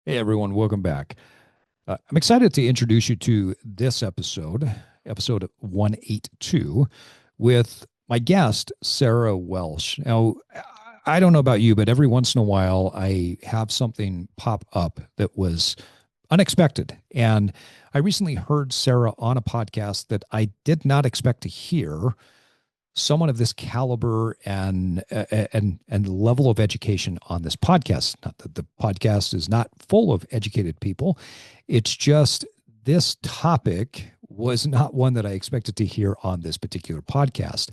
Hey everyone, welcome back. I'm excited to introduce you to this episode, episode 182, with my guest, Sarah Welsh. Now, I don't know about you, but every once in a while I have something pop up that was unexpected. And I recently heard Sarah on a podcast that I did not expect to hear someone of this caliber and level of education on this podcast. Not that the podcast is not full of educated people. It's just this topic was not one that I expected to hear on this particular podcast.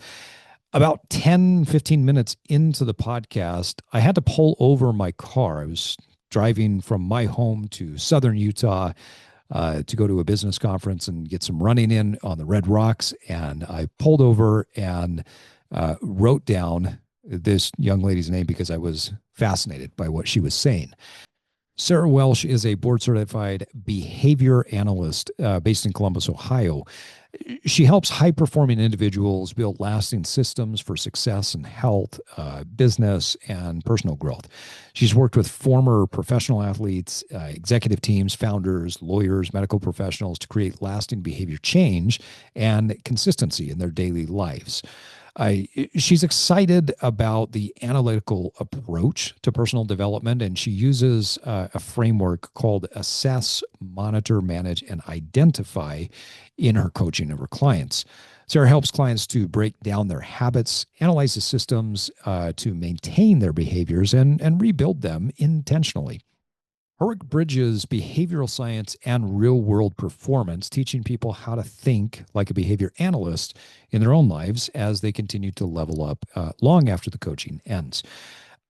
About 10, 15 minutes into the podcast, I had to pull over my car. I was driving from my home to southern Utah to go to a business conference and get some running in on the Red Rocks. And I pulled over and wrote down this young lady's name because I was fascinated by what she was saying. Sarah Welsh is a board certified behavior analyst based in Columbus, Ohio. She helps high performing individuals build lasting systems for success and health, business, and personal growth. She's worked with former professional athletes, executive teams, founders, lawyers, medical professionals to create lasting behavior change and consistency in their daily lives. She's excited about the analytical approach to personal development, and she uses a framework called assess, monitor, manage, and identify in her coaching of her clients. Sarah helps clients to break down their habits, analyze the systems to maintain their behaviors, and rebuild them intentionally. Her work bridges behavioral science and real world performance, teaching people how to think like a behavior analyst in their own lives as they continue to level up long after the coaching ends.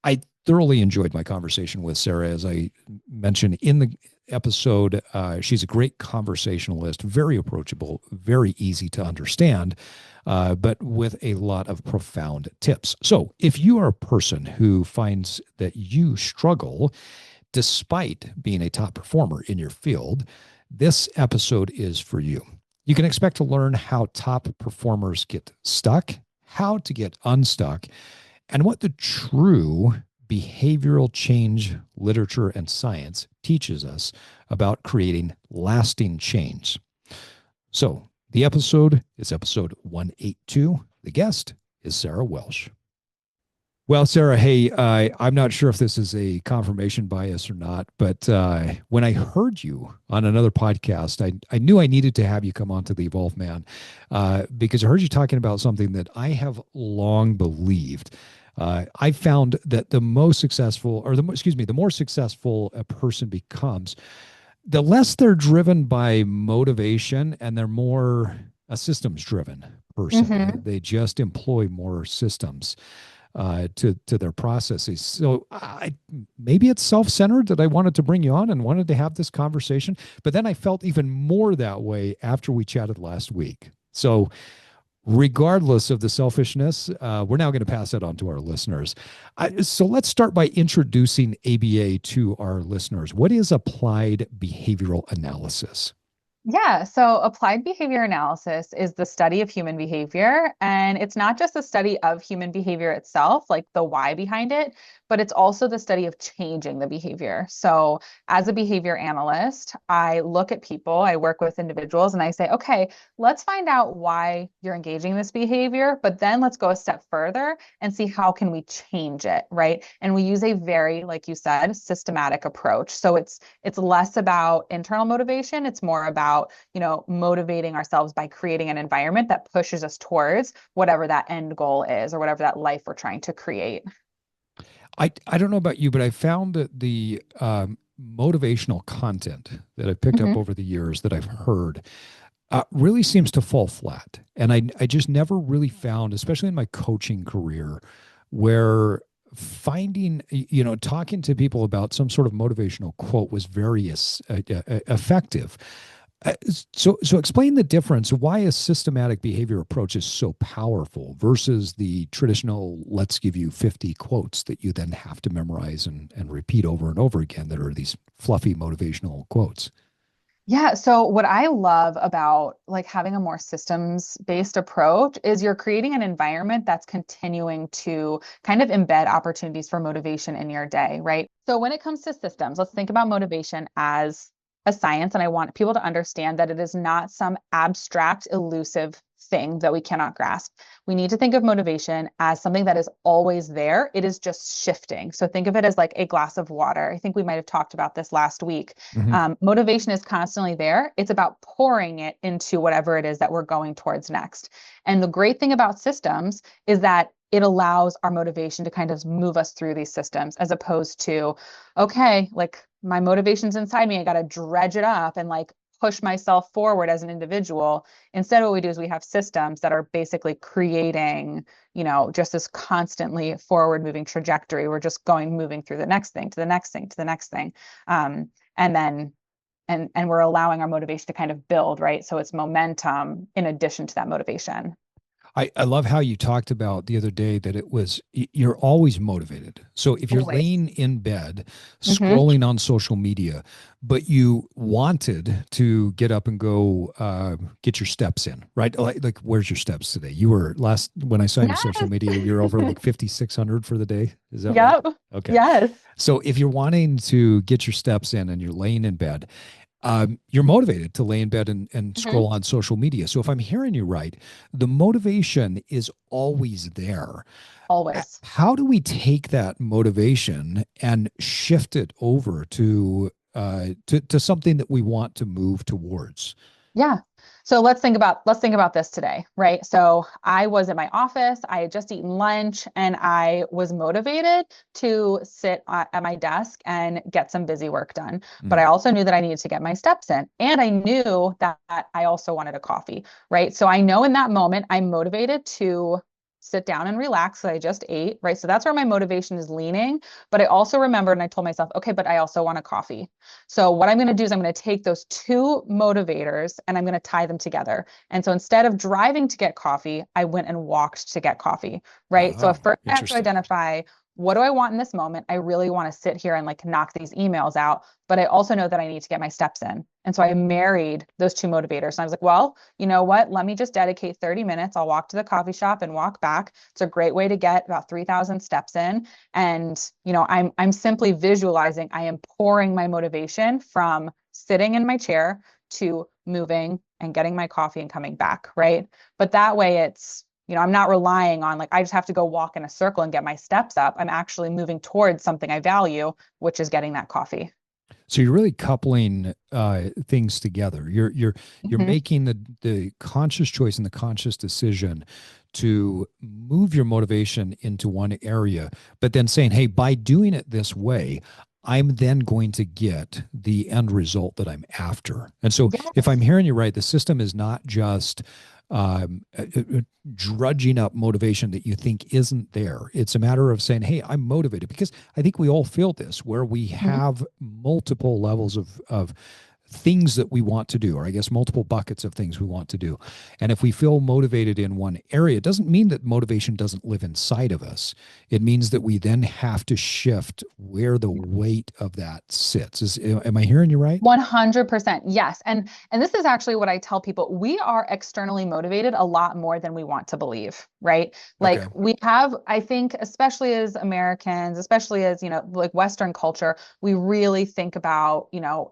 I thoroughly enjoyed my conversation with Sarah. As I mentioned in the episode, she's a great conversationalist, very approachable, very easy to understand, but with a lot of profound tips. So if you are a person who finds that you struggle despite being a top performer in your field, this episode is for you. You can expect to learn how top performers get stuck, how to get unstuck, and what the true behavioral change literature and science teaches us about creating lasting change. So, the episode is episode 182. The guest is Sarah Welsh. Well, Sarah, hey, I'm not sure if this is a confirmation bias or not, but when I heard you on another podcast, I knew I needed to have you come on to the Evolve Man because I heard you talking about something that I have long believed. I found that the most successful, or the more successful a person becomes, the less they're driven by motivation and they're more a systems driven person. hmm They just employ more systems to their processes. So maybe it's self-centered that I wanted to bring you on and wanted to have this conversation, but then I felt even more that way after we chatted last week. So regardless of the selfishness, we're now going to pass that on to our listeners. So let's start by introducing ABA to our listeners. What is applied behavioral analysis? Yeah, so applied behavior analysis is the study of human behavior. And it's not just the study of human behavior itself, like the why behind it, but it's also the study of changing the behavior. So, as a behavior analyst, I look at people, I work with individuals, and I say, okay, let's find out why you're engaging in this behavior, but then let's go a step further and see how can we change it, right? And we use a very, like you said, systematic approach. So it's less about internal motivation, it's more about, motivating ourselves by creating an environment that pushes us towards whatever that end goal is or whatever that life we're trying to create. I don't know about you, but I found that the motivational content that I've picked up Mhm. over the years that I've heard really seems to fall flat. And I just never really found, especially in my coaching career, where finding, talking to people about some sort of motivational quote was very effective. So explain the difference, why a systematic behavior approach is so powerful versus the traditional, let's give you 50 quotes that you then have to memorize and repeat over and over again that are these fluffy motivational quotes. Yeah, so what I love about like having a more systems-based approach is you're creating an environment that's continuing to kind of embed opportunities for motivation in your day, right? So when it comes to systems, let's think about motivation as a science, and I want people to understand that it is not some abstract, elusive thing that we cannot grasp. We need to think of motivation as something that is always there. It is just shifting. So think of it as like a glass of water. I think we might have talked about this last week. Hmm. Motivation is constantly there. It's about pouring it into whatever it is that we're going towards next. And the great thing about systems is that it allows our motivation to kind of move us through these systems as opposed to, okay, like my motivation's inside me. I got to dredge it up and like push myself forward as an individual. Instead, what we do is we have systems that are basically creating, just this constantly forward moving trajectory. We're just moving through the next thing to the next thing to the next thing. And then and we're allowing our motivation to kind of build, right? So it's momentum in addition to that motivation. I love how you talked about the other day that it was you're always motivated. So if you're Always. laying in bed Hmm. scrolling on social media, but you wanted to get up and go get your steps in, right? Like where's your steps today? You were last when I saw your social Yes. media, you're over like 5,600 for the day. Is that right? Yep. Okay. Yes. So if you're wanting to get your steps in and you're laying in bed, you're motivated to lay in bed and Hmm. scroll on social media. So if I'm hearing you right, the motivation is always there. Always. How do we take that motivation and shift it over to something that we want to move towards? Yeah. So let's think about this today, right? So I was at my office, I had just eaten lunch, and I was motivated to sit at my desk and get some busy work done. But I Mhm. also knew that I needed to get my steps in, and I knew that I also wanted a coffee, right? So I know in that moment I'm motivated to sit down and relax. So I just ate, right? So that's where my motivation is leaning. But I also remembered and I told myself, okay, but I also want a coffee. So what I'm going to do is I'm going to take those two motivators and I'm going to tie them together. And so instead of driving to get coffee, I went and walked to get coffee, right? So Oh, at first I have to interesting. identify what do I want in this moment? I really want to sit here and like knock these emails out, but I also know that I need to get my steps in. And so I married those two motivators. And I was like, well, you know what? Let me just dedicate 30 minutes. I'll walk to the coffee shop and walk back. It's a great way to get about 3,000 steps in. And I'm simply visualizing I am pouring my motivation from sitting in my chair to moving and getting my coffee and coming back, right? But that way I'm not relying on like I just have to go walk in a circle and get my steps up. I'm actually moving towards something I value, which is getting that coffee. So you're really coupling things together. You're Hmm. making the conscious choice and the conscious decision to move your motivation into one area, but then saying, "Hey, by doing it this way, I'm then going to get the end result that I'm after." And so, if I'm Yes. hearing you right, the system is not just drudging up motivation that you think isn't there. It's a matter of saying, "Hey, I'm motivated," because I think we all feel this, where we Mhm. have multiple levels of things that we want to do, or I guess multiple buckets of things we want to do. And if we feel motivated in one area, it doesn't mean that motivation doesn't live inside of us. It means that we then have to shift where the weight of that sits. Am I hearing you right? 100%. Yes. And this is actually what I tell people. We are externally motivated a lot more than we want to believe, right? Like Okay. we have, I think, especially as Americans, especially as, like Western culture, we really think about,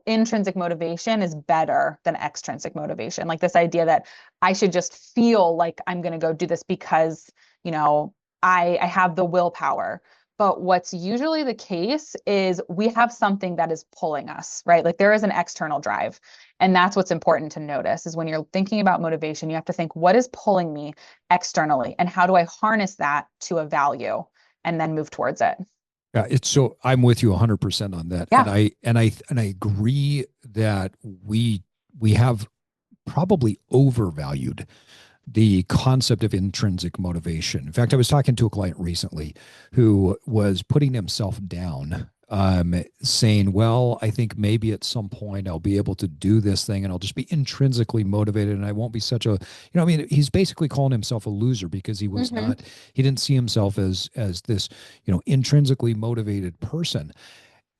intrinsic motivation is better than extrinsic motivation. Like this idea that I should just feel like I'm going to go do this because, you know, I have the willpower. But what's usually the case is we have something that is pulling us, right? Like there is an external drive. And that's what's important to notice is when you're thinking about motivation, you have to think, what is pulling me externally? And how do I harness that to a value and then move towards it? Yeah, it's so I'm with you 100% on that. And Yeah. I agree that we have probably overvalued the concept of intrinsic motivation. In fact, I was talking to a client recently who was putting himself down, saying, "Well, I think maybe at some point I'll be able to do this thing and I'll just be intrinsically motivated and I won't be such a, I mean, he's basically calling himself a loser because Hmm. he didn't see himself as this, intrinsically motivated person."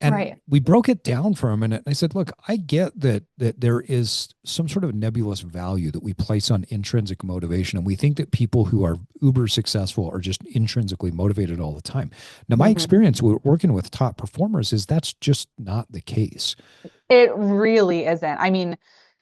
And Right. we broke it down for a minute. I said, look, I get that there is some sort of nebulous value that we place on intrinsic motivation. And we think that people who are uber successful are just intrinsically motivated all the time. Now, my Mhm. experience working with top performers is that's just not the case. It really isn't. I mean,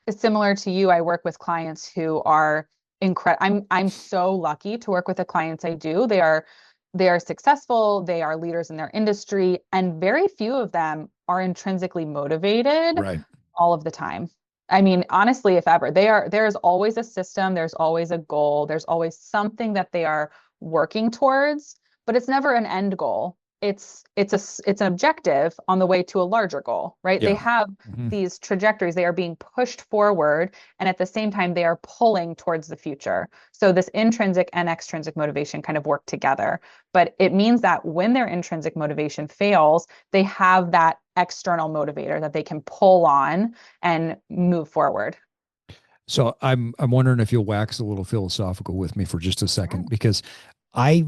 it's similar to you. I work with clients who are incredible. I'm so lucky to work with the clients I do. They are successful, they are leaders in their industry, and very few of them are intrinsically motivated Right. all of the time. I mean, honestly, if ever, there's always a system, there's always a goal, there's always something that they are working towards, but it's never an end goal. It's an objective on the way to a larger goal, right? They Yeah. have Mhm. these trajectories, they are being pushed forward, and at the same time, they are pulling towards the future. So this intrinsic and extrinsic motivation kind of work together. But it means that when their intrinsic motivation fails, they have that external motivator that they can pull on and move forward. So I'm wondering if you'll wax a little philosophical with me for just a second, because I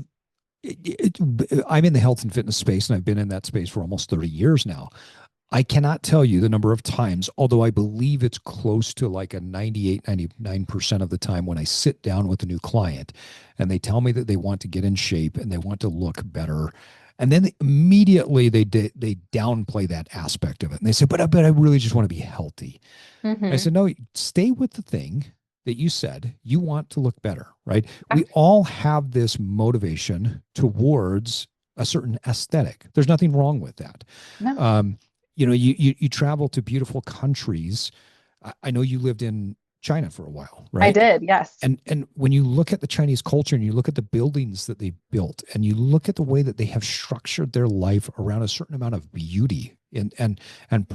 I'm in the health and fitness space, and I've been in that space for almost 30 years now. I cannot tell you the number of times, although I believe it's close to like a 98, 99% of the time when I sit down with a new client and they tell me that they want to get in shape and they want to look better. And then immediately they downplay that aspect of it. And they say, but I really just want to be healthy. I Mm-hmm. said, no, stay with the thing that you said you want to look better, right? We all have this motivation towards a certain aesthetic. There's nothing wrong with that. No, Um, you travel to beautiful countries. I know you lived in China for a while, I right? did. Yes. And when you look at the Chinese culture and you look at the buildings that they built and you look at the way that they have structured their life around a certain amount of beauty and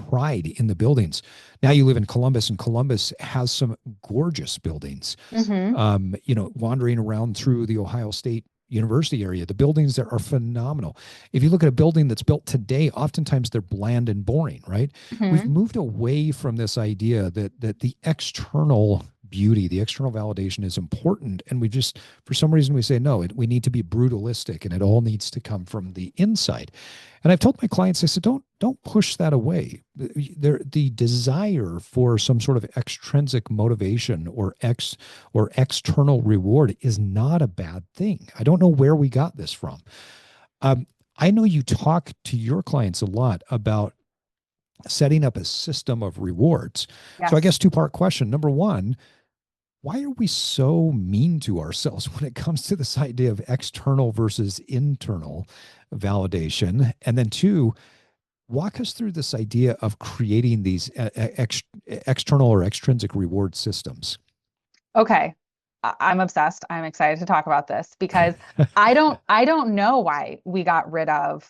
pride in the buildings. Now you live in Columbus, and Columbus has some gorgeous buildings. Mm-hmm. Wandering around through the Ohio State University area, the buildings there are phenomenal. If you look at a building that's built today, oftentimes they're bland and boring, right? We've Mm-hmm. moved away from this idea that the external beauty, the external validation is important. And we just, for some reason, we say, no, we need to be brutalistic and it all needs to come from the inside. And I've told my clients, I said, don't push that away. The desire for some sort of extrinsic motivation or external reward is not a bad thing. I don't know where we got this from. Um, I know you talk to your clients a lot about setting up a system of rewards. So I Yes. guess two-part question. Number one, why are we so mean to ourselves when it comes to this idea of external versus internal validation? And then two, walk us through this idea of creating these external or extrinsic reward systems. Okay. I'm obsessed. I'm excited to talk about this because I don't know why we got rid of,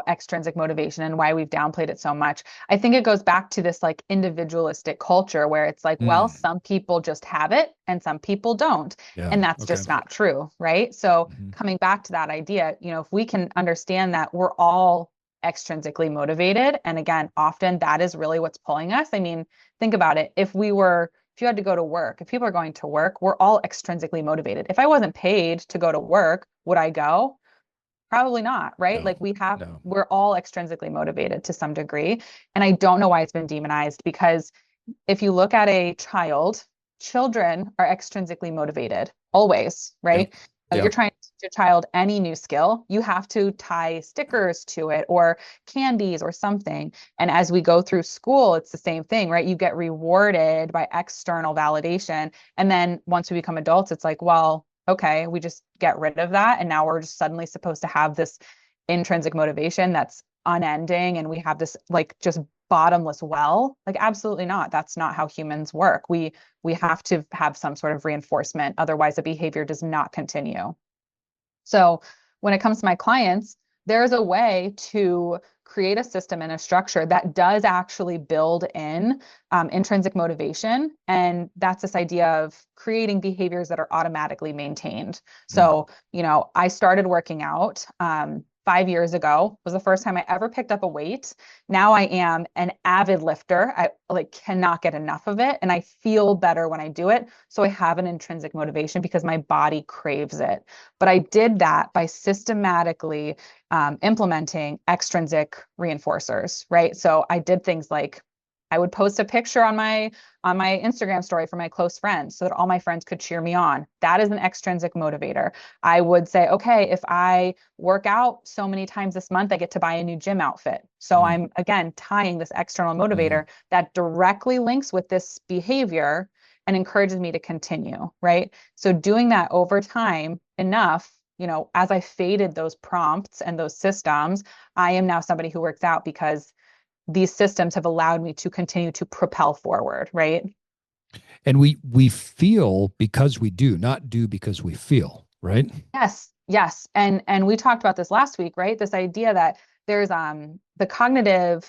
extrinsic motivation and why we've downplayed it so much. I think it goes back to this like individualistic culture where it's like, well, Mm, some people just have it and some people don't. yeah. And that's Okay. just not true, right? So Mhm. coming back to that idea, if we can understand that we're all extrinsically motivated, and again, often that is really what's pulling us. I mean, think about it. If you had to go to work, if people are going to work, we're all extrinsically motivated. If I wasn't paid to go to work, would I go? Probably not, right? No. Like No. we're all extrinsically motivated to some degree. And I don't know why it's been demonized because if you look at a child, children are extrinsically motivated always, Yep. right? You're Yep. trying to teach a child any new skill, you have to tie stickers to it or candies or something. And as we go through school, it's the same thing, right? You get rewarded by external validation. And then once we become adults, it's like, well, okay, we just get rid of that. And now we're just suddenly supposed to have this intrinsic motivation that's unending. And we have this like just bottomless well. Like, absolutely not. That's not how humans work. We have to have some sort of reinforcement. Otherwise, the behavior does not continue. So when it comes to my clients, there's a way to create a system and a structure that does actually build in intrinsic motivation. And that's this idea of creating behaviors that are automatically maintained. Mm, So, I started working out. 5 years ago was the first time I ever picked up a weight. Now I am an avid lifter. I like cannot get enough of it, and I feel better when I do it. So I have an intrinsic motivation because my body craves it. But I did that by systematically implementing extrinsic reinforcers, right? So I did things like I would post a picture on my Instagram story for my close friends so that all my friends could cheer me on. That is an extrinsic motivator. I would say, okay, if I work out so many times this month, I get to buy a new gym outfit. So Mm, I'm again tying this external mhm. motivator that directly links with this behavior and encourages me to continue, right? So doing that over time enough, as I faded those prompts and those systems, I am now somebody who works out because these systems have allowed me to continue to propel forward, right? And we feel because we do, not do because we feel, right? Yes, yes. And we talked about this last week, right? This idea that there's the cognitive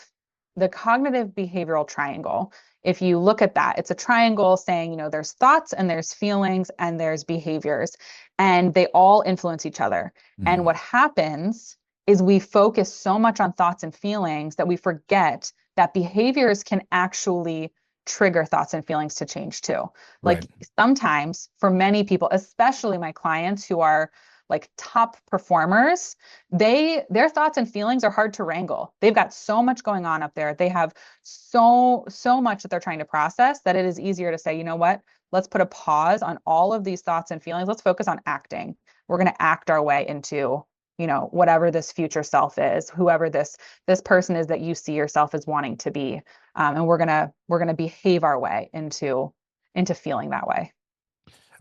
behavioral triangle. If you look at that, it's a triangle saying, there's thoughts and there's feelings and there's behaviors, and they all influence each other. And Mhm. what happens is we focus so much on thoughts and feelings that we forget that behaviors can actually trigger thoughts and feelings to change too. Right. Like sometimes for many people, especially my clients who are like top performers, their thoughts and feelings are hard to wrangle. They've got so much going on up there. They have so much that they're trying to process that it is easier to say, you know what? Let's put a pause on all of these thoughts and feelings. Let's focus on acting. We're going to act our way into, whatever this future self is, whoever this person is that you see yourself as wanting to be. And we're gonna behave our way into feeling that way.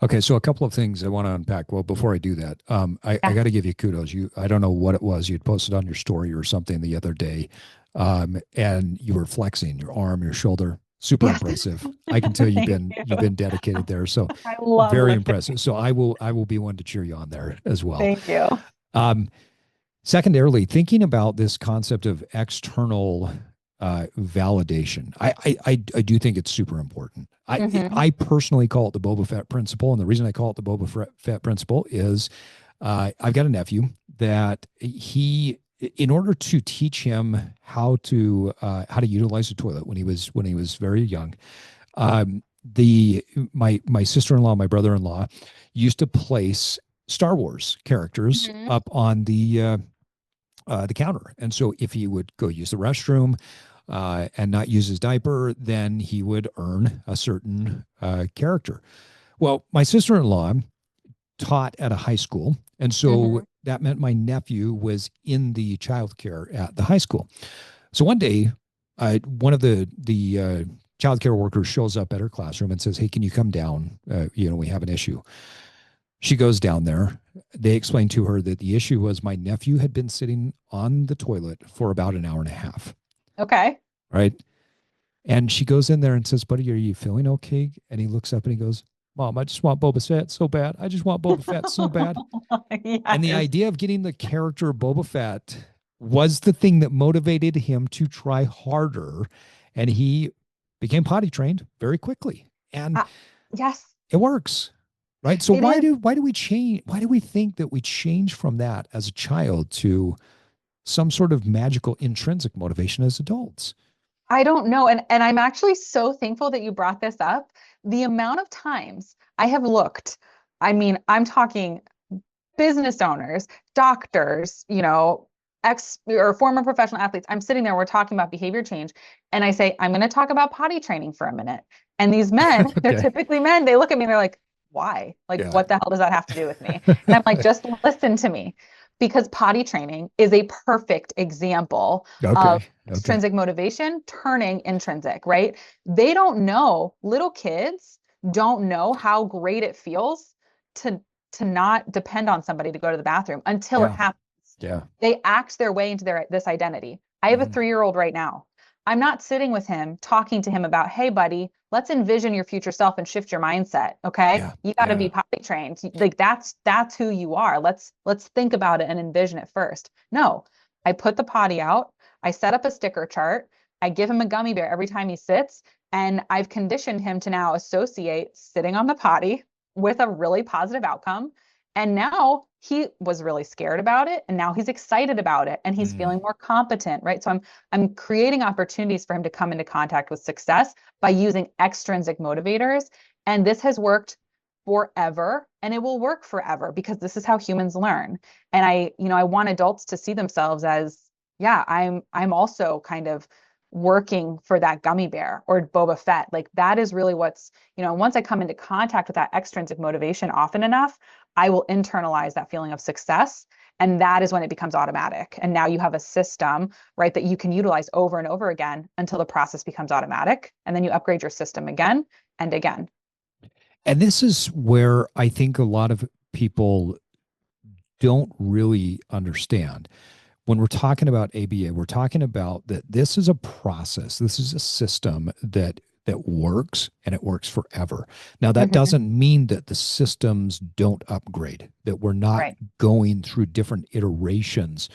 Okay, so a couple of things I want to unpack. Well, before I do that, I Yeah. got to give you kudos. I don't know what it was. You'd posted on your story or something the other day, and you were flexing your arm, your shoulder. Super Yes. impressive. I can tell Thank you've you. been dedicated there. So I love very lifting. impressive. So I will be one to cheer you on there as well. Thank you. Um, Secondarily, thinking about this concept of external validation, I do think it's super important. Hmm. I personally call it the Boba Fett principle, and the reason I call it the Boba Fett principle is I've got a nephew that in order to teach him how to utilize the toilet when he was very young, the my sister-in-law, my brother-in-law, used to place Star Wars characters Hmm. up on the counter. And so if he would go use the restroom and not use his diaper, then he would earn a certain character. Well, my sister in law taught at a high school. And so Hmm. that meant my nephew was in the childcare at the high school. So one day, one of the childcare workers shows up at her classroom and says, "Hey, can you come down? We have an issue." She goes down there. They explained to her that the issue was my nephew had been sitting on the toilet for about an hour and a half, Okay. right? And she goes in there and says, "Buddy, are you feeling okay?" And he looks up and he goes, "Mom, I just want Boba Fett so bad. I just want Boba Fett so bad." And the Yes. idea of getting the character Boba Fett was the thing that motivated him to try harder. And he became potty trained very quickly. And Uh, yes, it works. Right. So it is. why do we change? Why do we think that we change from that as a child to some sort of magical intrinsic motivation as adults? I don't know. And I'm actually so thankful that you brought this up. The amount of times I have looked, I mean, I'm talking business owners, doctors, ex or former professional athletes. I'm sitting there, we're talking about behavior change, and I say, I'm going to talk about potty training for a minute. And these men, they're Okay. typically men, they look at me and they're like, why? Like, Yeah. what the hell does that have to do with me? And I'm like, just listen to me. Because potty training is a perfect example of Okay. Okay. extrinsic motivation turning intrinsic, right? They don't know, little kids don't know how great it feels to not depend on somebody to go to the bathroom until it Yeah. happens. Yeah. They act their way into this identity. I have a Mhm. 3-year-old right now. I'm not sitting with him talking to him about, hey, buddy, let's envision your future self and shift your mindset. Okay. Yeah. You got to be Yeah. potty trained. Like that's who you are. Let's think about it and envision it first. No, I put the potty out. I set up a sticker chart. I give him a gummy bear every time he sits. And I've conditioned him to now associate sitting on the potty with a really positive outcome And now he was really scared about it, and now he's excited about it, and he's Mm. feeling more competent, right? So I'm creating opportunities for him to come into contact with success by using extrinsic motivators. And this has worked forever, and it will work forever because this is how humans learn. And I want adults to see themselves as, yeah, I'm also kind of working for that gummy bear or Boba Fett. Like that is really what's, once I come into contact with that extrinsic motivation often enough, I will internalize that feeling of success. And that is when it becomes automatic. And now you have a system, right, that you can utilize over and over again until the process becomes automatic. And then you upgrade your system again and again. And this is where I think a lot of people don't really understand. When we're talking about ABA, we're talking about that this is a process. This is a system that works, and it works forever. Now, that Mhm. doesn't mean that the systems don't upgrade, that we're not Right. going through different iterations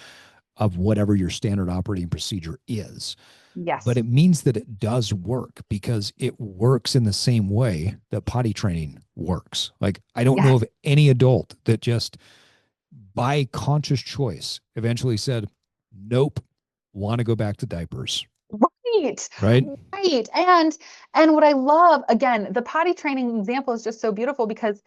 of whatever your standard operating procedure is. But Yes. it means that it does work because it works in the same way that potty training works. Like, I don't know Yes. of any adult that just by conscious choice eventually said, nope, want to go back to diapers, Right. right? Right. And what I love, again, the potty training example is just so beautiful because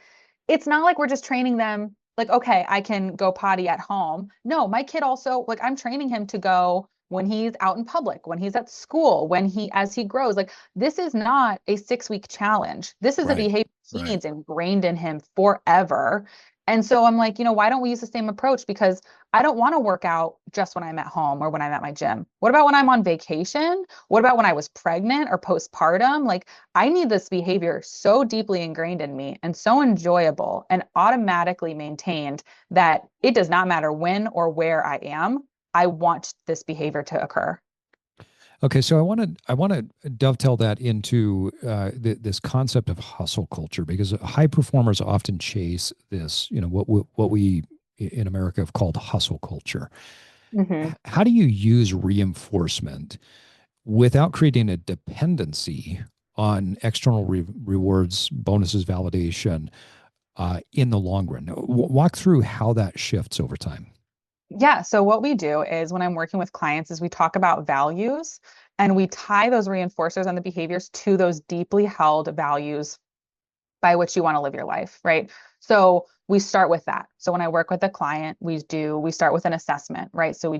it's not like we're just training them like, okay, I can go potty at home. No, my kid also, like, I'm training him to go when he's out in public, when he's at school, as he grows. Like, this is not a 6 week challenge. This is a Right. behavior he Right. needs ingrained in him forever. And so I'm like, why don't we use the same approach? Because I don't want to work out just when I'm at home or when I'm at my gym. What about when I'm on vacation? What about when I was pregnant or postpartum? Like, I need this behavior so deeply ingrained in me and so enjoyable and automatically maintained that it does not matter when or where I am. I want this behavior to occur. Okay, so I want to dovetail that into this concept of hustle culture, because high performers often chase this, what we in America have called hustle culture. Mhm. How do you use reinforcement without creating a dependency on external rewards, bonuses, validation in the long run? Walk through how that shifts over time. Yeah. So what we do is when I'm working with clients is we talk about values and we tie those reinforcers and the behaviors to those deeply held values by which you want to live your life, right? So we start with that. So when I work with a client, we start with an assessment, right? So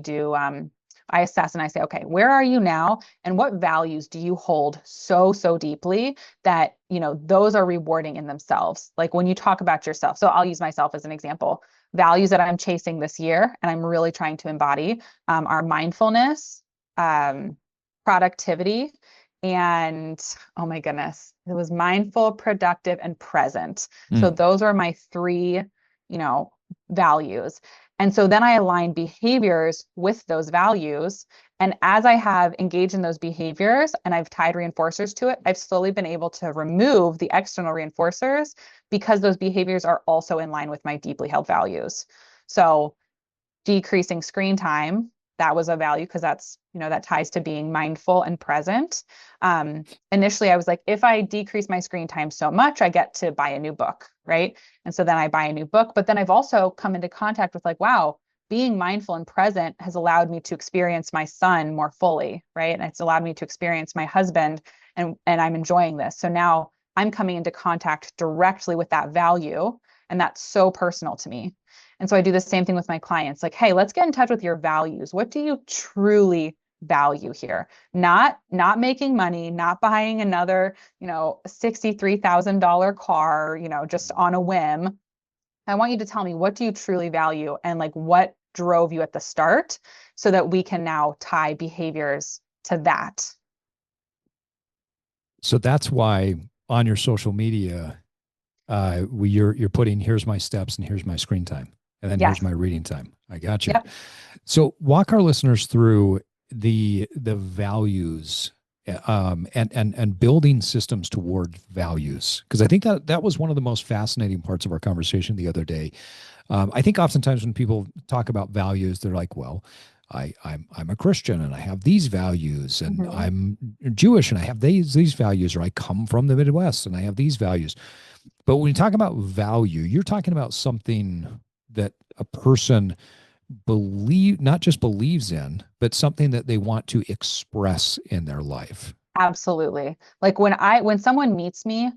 I assess and I say, okay, where are you now? And what values do you hold so deeply that, those are rewarding in themselves? Like when you talk about yourself. So I'll use myself as an example. Values that I'm chasing this year and I'm really trying to embody are mindfulness, um, productivity, and oh my goodness, it was mindful, productive, and present. So Mm. those are my three, values. And so then I align behaviors with those values. And as I have engaged in those behaviors and I've tied reinforcers to it, I've slowly been able to remove the external reinforcers because those behaviors are also in line with my deeply held values. So decreasing screen time, that was a value because that ties to being mindful and present. Initially I was like, if I decrease my screen time so much, I get to buy a new book, right? And so then I buy a new book, but then I've also come into contact with like, wow, being mindful and present has allowed me to experience my son more fully, right? And it's allowed me to experience my husband, and I'm enjoying this. So now I'm coming into contact directly with that value, and that's so personal to me. And so I do the same thing with my clients. Like, hey, let's get in touch with your values. What do you truly value here? Not making money, not buying another, $63,000 car, just on a whim. I want you to tell me, what do you truly value and like what drove you at the start so that we can now tie behaviors to that. So that's why on your social media, you're putting, here's my steps and here's my screen time, and then here's Yes. my reading time. I got you. Yep. So walk our listeners through the values, and building systems toward values, because I think that was one of the most fascinating parts of our conversation the other day. I think oftentimes when people talk about values, they're like, well, I'm a Christian and I have these values, and Mhm. I'm Jewish and I have these values, or I come from the Midwest and I have these values. But when you talk about value, you're talking about something that a person not just believes in, but something that they want to express in their life. Absolutely. Like when someone meets me,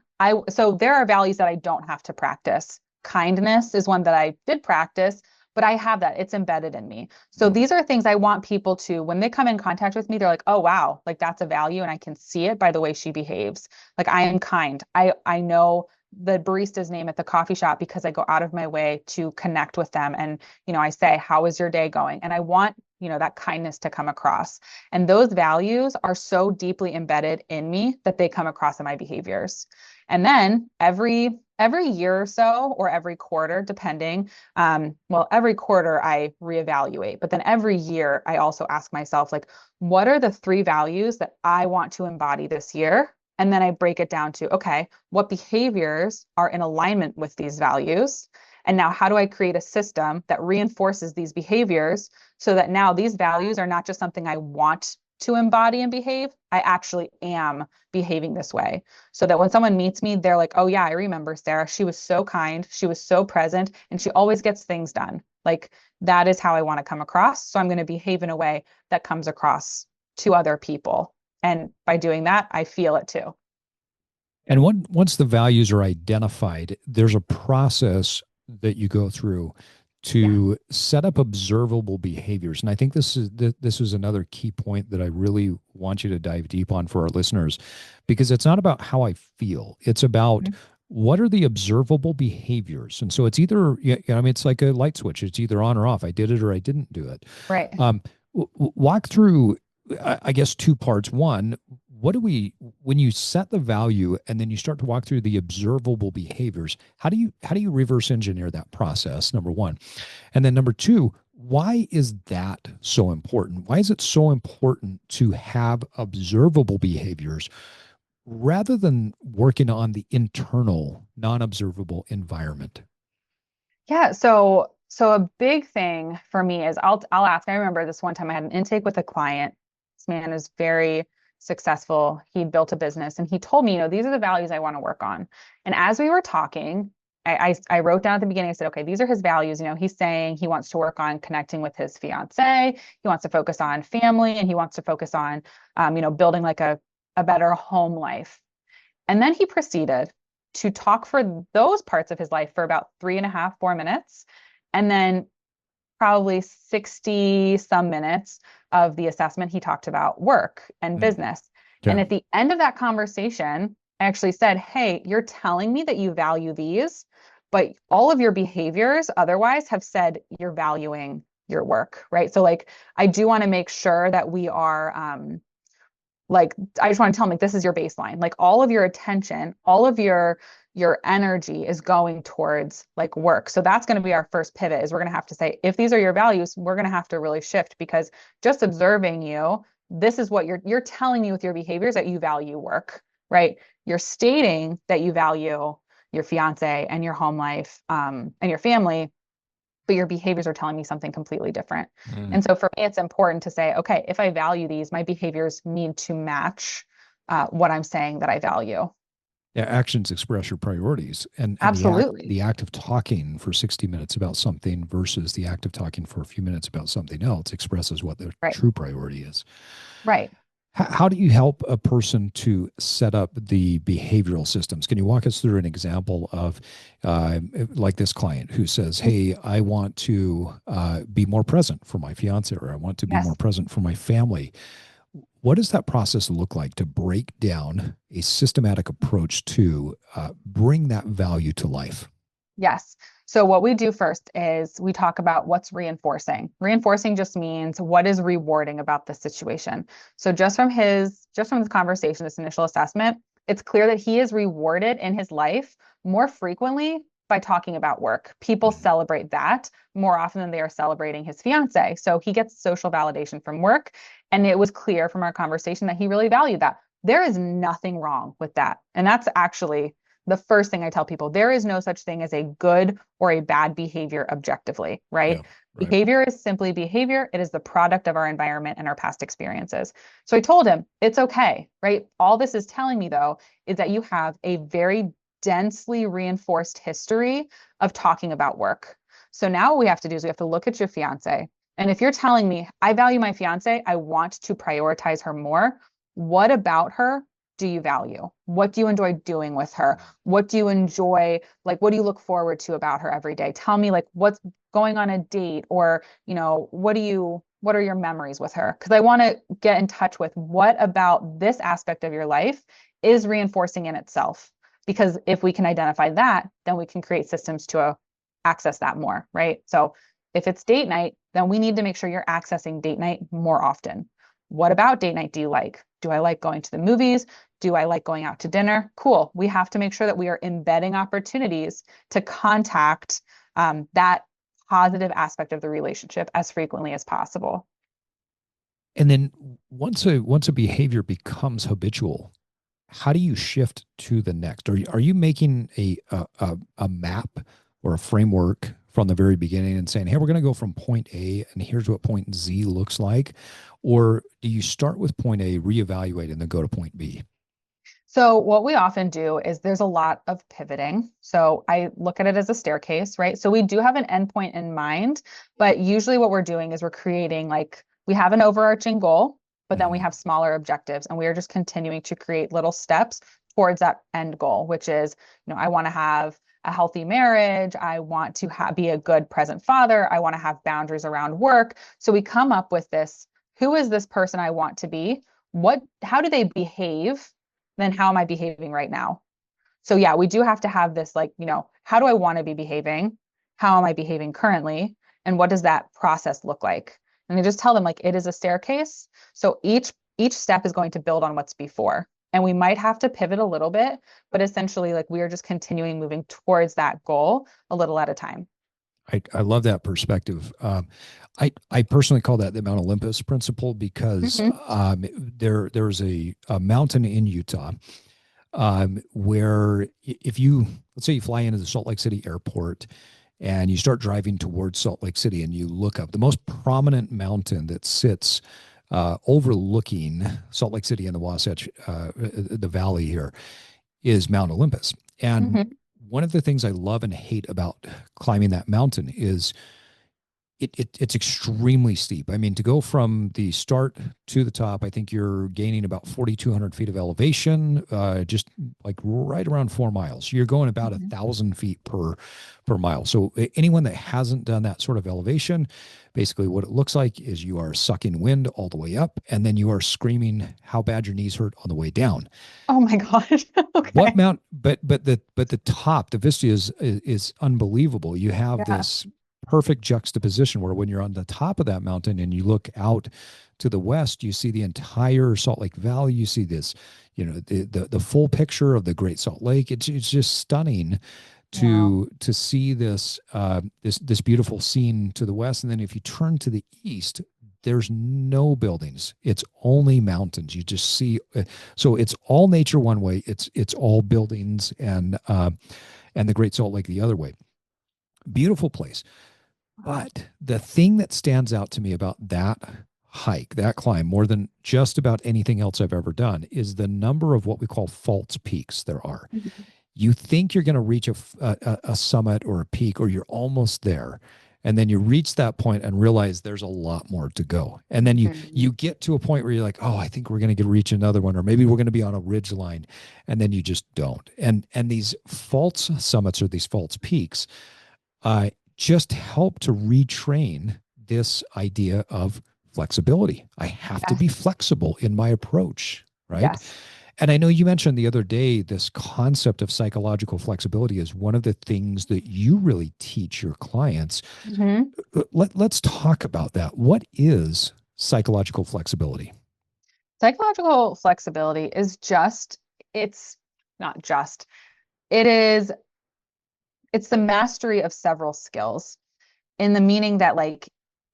so there are values that I don't have to practice. Kindness is one that I did practice, but I have that. It's embedded in me. So Yeah. these are things I want people to, when they come in contact with me, they're like, "Oh wow, like that's a value and I can see it by the way she behaves." Like I am kind. I know the barista's name at the coffee shop because I go out of my way to connect with them and, I say, "How is your day going?" And I want, that kindness to come across. And those values are so deeply embedded in me that they come across in my behaviors. And then every year or so, or every quarter, depending, well, every quarter I reevaluate, but then every year I also ask myself, like, what are the three values that I want to embody this year? And then I break it down to, okay, what behaviors are in alignment with these values? And now, how do I create a system that reinforces these behaviors so that now these values are not just something I want to embody and behave, I actually am behaving this way. So that when someone meets me, they're like, "Oh yeah, I remember Sarah. She was so kind, she was so present, and she always gets things done." Like that is how I want to come across. So I'm going to behave in a way that comes across to other people. And by doing that, I feel it too. And once the values are identified, there's a process that you go through Yeah. to set up observable behaviors. And I think this is another key point that I really want you to dive deep on for our listeners, because it's not about how I feel. It's about Mhm. what are the observable behaviors. And so it's either, I mean, it's like a light switch. It's either on or off. I did it or I didn't do it. Right. Um, Walk through, I guess, two parts. One, when you set the value and then you start to walk through the observable behaviors, how do you reverse engineer that process? Number one. And then number two, why is that so important? Why is it so important to have observable behaviors rather than working on the internal non-observable environment? Yeah, so a big thing for me is I'll ask. I remember this one time I had an intake with a client. This man is very successful. He built a business and he told me, these are the values I want to work on. And as we were talking, I wrote down at the beginning, I said, okay, these are his values. He's saying he wants to work on connecting with his fiance, he wants to focus on family, and he wants to focus on building like a better home life. And then he proceeded to talk for those parts of his life for about 3.5, 4 minutes. And then probably 60 some minutes of the assessment, he talked about work and Mm, business. And okay. at the end of that conversation, I actually said, "Hey, you're telling me that you value these, but all of your behaviors otherwise have said you're valuing your work," right? So, like, I do want to make sure that we are, like, I just want to tell them, like, this is your baseline. Like all of your attention, all of your energy is going towards like work. So that's going to be our first pivot, is we're going to have to say, if these are your values, we're going to have to really shift, because just observing you, this is what you're telling me with your behaviors, that you value work, right? You're stating that you value your fiance and your home life, and your family, but your behaviors are telling me something completely different. Mm. And so for me, it's important to say, okay, if I value these, my behaviors need to match what I'm saying that I value. Yeah, actions express your priorities, and Absolutely. the act of talking for 60 minutes about something versus the act of talking for a few minutes about something else expresses what their Right. true priority is. Right. How do you help a person to set up the behavioral systems? Can you walk us through an example of like this client who says, "Hey, I want to be more present for my fiance, or I want to be more Yes. present for my family." What does that process look like to break down a systematic approach to bring that value to life? Yes. So what we do first is we talk about what's reinforcing. Reinforcing just means what is rewarding about the situation. So just from this conversation, this initial assessment, it's clear that he is rewarded in his life more frequently by talking about work. People Mhm. celebrate that more often than they are celebrating his fiance. So he gets social validation from work. And it was clear from our conversation that he really valued that. There is nothing wrong with that. And that's actually the first thing I tell people. There is no such thing as a good or a bad behavior objectively, Yeah, right? right. Behavior is simply behavior. It is the product of our environment and our past experiences. So I told him, it's okay, right? All this is telling me, though, is that you have a very densely reinforced history of talking about work. So now what we have to do is we have to look at your fiance. And if you're telling me, I value my fiance, I want to prioritize her more, what about her do you value? What do you enjoy doing with her? What do you enjoy? Like, what do you look forward to about her every day? Tell me, like, what's going on a date, or, what are your memories with her? Because I want to get in touch with what about this aspect of your life is reinforcing in itself. Because if we can identify that, then we can create systems to access that more, right? So if it's date night, then we need to make sure you're accessing date night more often. What about date night do you like? Do I like going to the movies? Do I like going out to dinner? Cool. We have to make sure that we are embedding opportunities to contact that positive aspect of the relationship as frequently as possible. And then once a behavior becomes habitual, how do you shift to the next? Are you making a map or a framework from the very beginning and saying, hey, we're going to go from point A and here's what point Z looks like? Or do you start with point A, reevaluate, and then go to point B? So what we often do is there's a lot of pivoting. So I look at it as a staircase, right? So we do have an endpoint in mind, but usually what we're doing is we're creating, like, we have an overarching goal, but then we Mhm. have smaller objectives, and we are just continuing to create little steps towards that end goal, which is, I want to have a healthy marriage. I want to be a good present father. I want to have boundaries around work. So we come up with this, who is this person I want to be? How do they behave? Then how am I behaving right now? So yeah, we do have to have this, like, how do I want to be behaving? How am I behaving currently? And what does that process look like? And I just tell them, like, it is a staircase. So each step is going to build on what's before. And we might have to pivot a little bit, but essentially, like, we are just continuing moving towards that goal a little at a time. I love that perspective. I personally call that the Mount Olympus principle because Mhm. there's a mountain in Utah where if you, let's say you fly into the Salt Lake City airport and you start driving towards Salt Lake City and you look up, the most prominent mountain that sits overlooking Salt Lake City and the Wasatch, the valley here, is Mount Olympus. And Mhm. one of the things I love and hate about climbing that mountain is it's extremely steep. I mean, to go from the start to the top, I think you're gaining about 4,200 feet of elevation, just like right around 4 miles. You're going about a Mhm. thousand feet per mile. So anyone that hasn't done that sort of elevation, basically what it looks like is you are sucking wind all the way up, and then you are screaming how bad your knees hurt on the way down. Oh my gosh. What Okay. mount? But the top, the vista is unbelievable. You have Yeah. this perfect juxtaposition where when you're on the top of that mountain and you look out to the west, you see the entire Salt Lake Valley. You see this, the full picture of the Great Salt Lake. It's just stunning Wow. to see this beautiful scene to the west. And then if you turn to the east, there's no buildings. It's only mountains. You just see. So it's all nature one way. It's all buildings and the Great Salt Lake the other way. Beautiful place. But the thing that stands out to me about that hike, that climb, more than just about anything else I've ever done, is the number of what we call false peaks there are. Mhm. You think you're going to reach a summit or a peak, or you're almost there. And then you reach that point and realize there's a lot more to go. And then you Mhm. get to a point where you're like, oh, I think we're going to reach another one, or maybe we're going to be on a ridge line, and then you just don't. And these false summits or these false peaks uh, just help to retrain this idea of flexibility. I have to be Yes. flexible in my approach, right? Yes. And I know you mentioned the other day this concept of psychological flexibility is one of the things that you really teach your clients. Mhm. Let's talk about that. What is psychological flexibility? Psychological flexibility is it's not just, it is, it's the mastery of several skills, in the meaning that, like,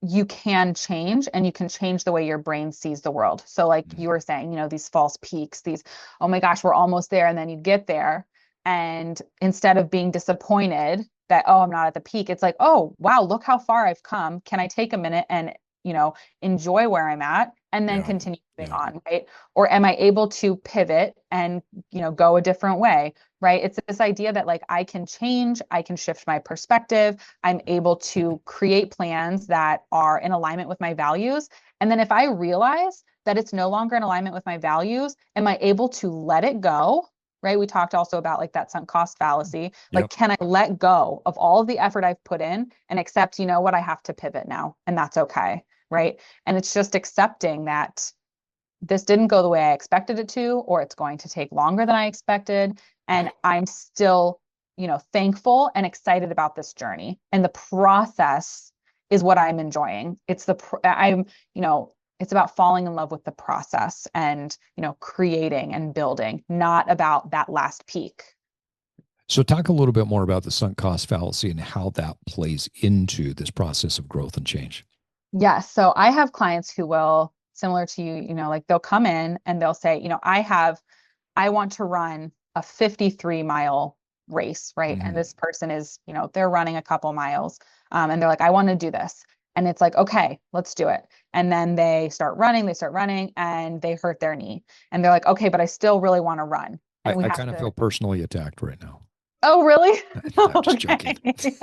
you can change, and you can change the way your brain sees the world. So like you were saying, these false peaks, oh my gosh, we're almost there. And then you'd get there. And instead of being disappointed that, oh, I'm not at the peak, it's like, oh, wow, look how far I've come. Can I take a minute and, enjoy where I'm at and then Yeah. continue moving Yeah. on, right? Or am I able to pivot and, go a different way? right? It's this idea that like I can change, I can shift my perspective, I'm able to create plans that are in alignment with my values. And then if I realize that it's no longer in alignment with my values, am I able to let it go? Right? We talked also about like that sunk cost fallacy. Like, Yep. can I let go of all of the effort I've put in and accept, you know what, I have to pivot now, and that's okay. Right. And it's just accepting that this didn't go the way I expected it to, or it's going to take longer than I expected. And I'm still, thankful and excited about this journey. And the process is what I'm enjoying. It's about falling in love with the process and, creating and building, not about that last peak. So talk a little bit more about the sunk cost fallacy and how that plays into this process of growth and change. Yes. So I have clients who will, similar to you, like they'll come in and they'll say, I want to run a 53-mile race, right? And Mm-hmm. this person is, they're running a couple miles, and they're like, I want to do this. And it's like, okay, let's do it. And then they start running, and they hurt their knee. And they're like, okay, but I still really want to run. I, And we I have kind of to, feel personally attacked right now. oh, really? I'm just joking. Okay.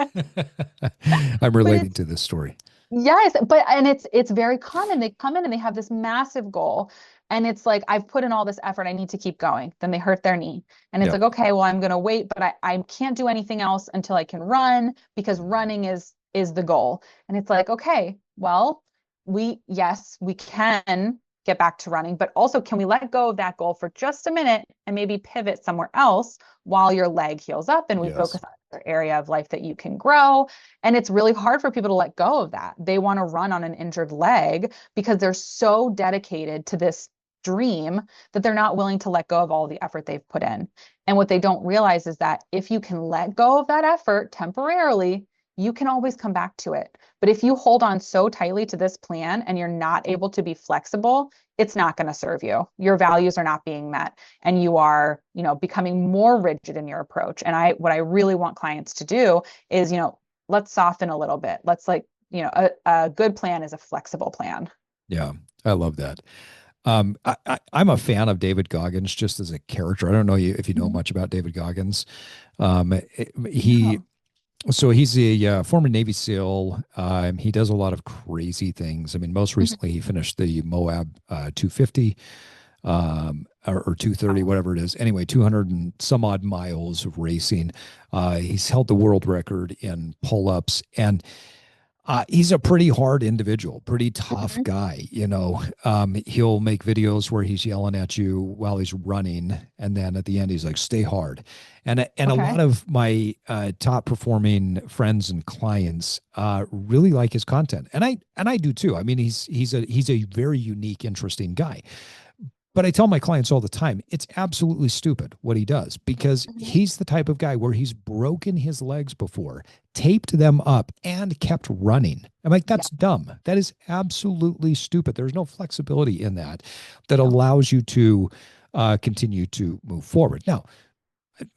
I'm But relating it's to this story. Yes, and it's very common. They come in and they have this massive goal. And it's like, I've put in all this effort. I need to keep going. Then they hurt their knee. And it's Yep. like, okay, well, I'm gonna wait, but I can't do anything else until I can run because running is the goal. And it's like, okay, well, yes, we can get back to running, but also can we let go of that goal for just a minute and maybe pivot somewhere else while your leg heals up and we Yes. focus on another area of life that you can grow. And it's really hard for people to let go of that. They want to run on an injured leg because they're so dedicated to this dream that they're not willing to let go of all the effort they've put in. And what they don't realize is that if you can let go of that effort temporarily, you can always come back to it. But if you hold on so tightly to this plan and you're not able to be flexible, it's not going to serve you. Your values are not being met and you are, becoming more rigid in your approach. And what I really want clients to do is, let's soften a little bit. Let's a good plan is a flexible plan. Yeah. I love that. I'm a fan of David Goggins just as a character. I don't know if you know Mhm. much about David Goggins. Um, he No. So he's a former Navy SEAL. He does a lot of crazy things. I mean, most Mhm. recently he finished the Moab 250 or 230, Wow. whatever it is. Anyway, 200 and some odd miles of racing. He's held the world record in pull-ups, and he's a pretty hard individual, pretty tough Mhm. guy. He'll make videos where he's yelling at you while he's running, and then at the end he's like, "Stay hard." And a lot Okay. of my top performing friends and clients really like his content, and I do too. I mean, he's a very unique, interesting guy. But I tell my clients all the time, it's absolutely stupid what he does because Mhm. he's the type of guy where he's broken his legs before, taped them up, and kept running. I'm like, Yeah. that's dumb. That is absolutely stupid. There's no flexibility in that No. allows you to continue to move forward. Now,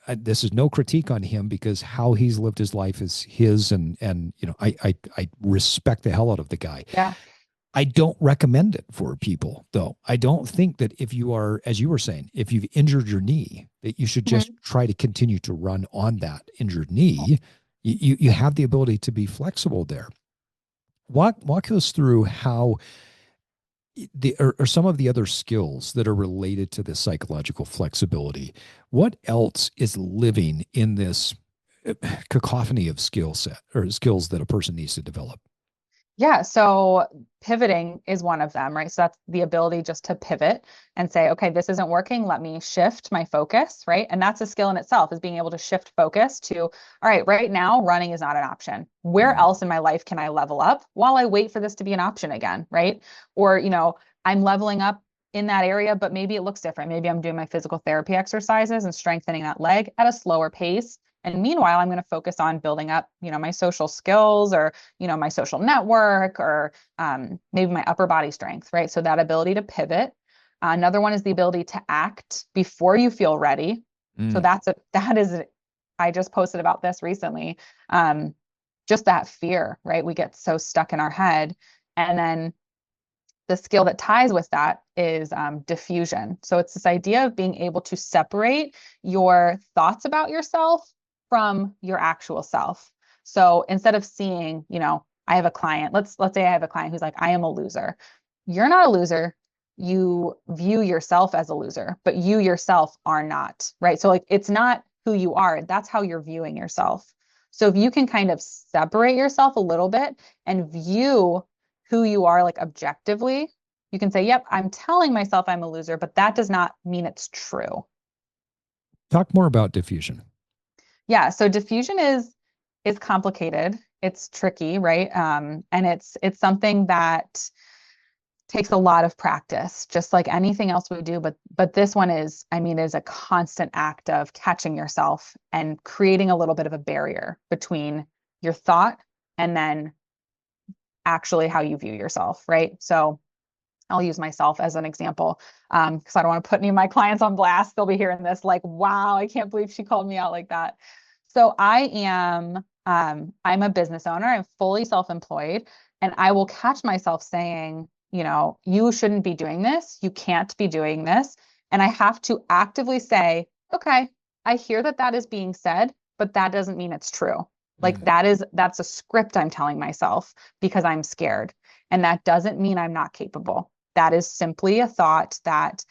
this is no critique on him because how he's lived his life is his, and I respect the hell out of the guy. Yeah. I don't recommend it for people, though. I don't think that if you are, as you were saying, if you've injured your knee, that you should just Mhm. try to continue to run on that injured knee. You have the ability to be flexible there. Walk us through how or some of the other skills that are related to this psychological flexibility. What else is living in this cacophony of skill set or skills that a person needs to develop? Yeah, so pivoting is one of them, right? So that's the ability just to pivot and say, okay, this isn't working. Let me shift my focus, right? And that's a skill in itself, is being able to shift focus to, all right now running is not an option. Where Mm, else in my life can I level up while I wait for this to be an option again, right? Or, I'm leveling up in that area, but maybe it looks different. Maybe I'm doing my physical therapy exercises and strengthening that leg at a slower pace. And meanwhile, I'm going to focus on building up, my social skills or my social network or maybe my upper body strength, right? So that ability to pivot. Another one is the ability to act before you feel ready. So mm, I just posted about this recently. Um, just that fear, right? We get so stuck in our head. And then The skill that ties with that is diffusion. So it's this idea of being able to separate your thoughts about yourself from your actual self. So instead of seeing, I have a client, let's say I have a client who's like, I am a loser. You're not a loser. You view yourself as a loser, but you yourself are not, right? So like it's not who you are. That's how you're viewing yourself. So if you can kind of separate yourself a little bit and view who you are like objectively, you can say, yep, I'm telling myself I'm a loser, but that does not mean it's true. Talk more about diffusion. Yeah, so diffusion is complicated. It's tricky, right? And it's something that takes a lot of practice, just like anything else we do. But this one is, I mean, is a constant act of catching yourself and creating a little bit of a barrier between your thought and then actually how you view yourself, right? So I'll use myself as an example because I don't want to put any of my clients on blast. They'll be hearing this like, wow, I can't believe she called me out like that. So I'm a business owner. I'm fully self-employed, and I will catch myself saying, you shouldn't be doing this. You can't be doing this. And I have to actively say, okay, I hear that that is being said, but that doesn't mean it's true. Like Mm. that's a script I'm telling myself because I'm scared. And that doesn't mean I'm not capable. That is simply a thought that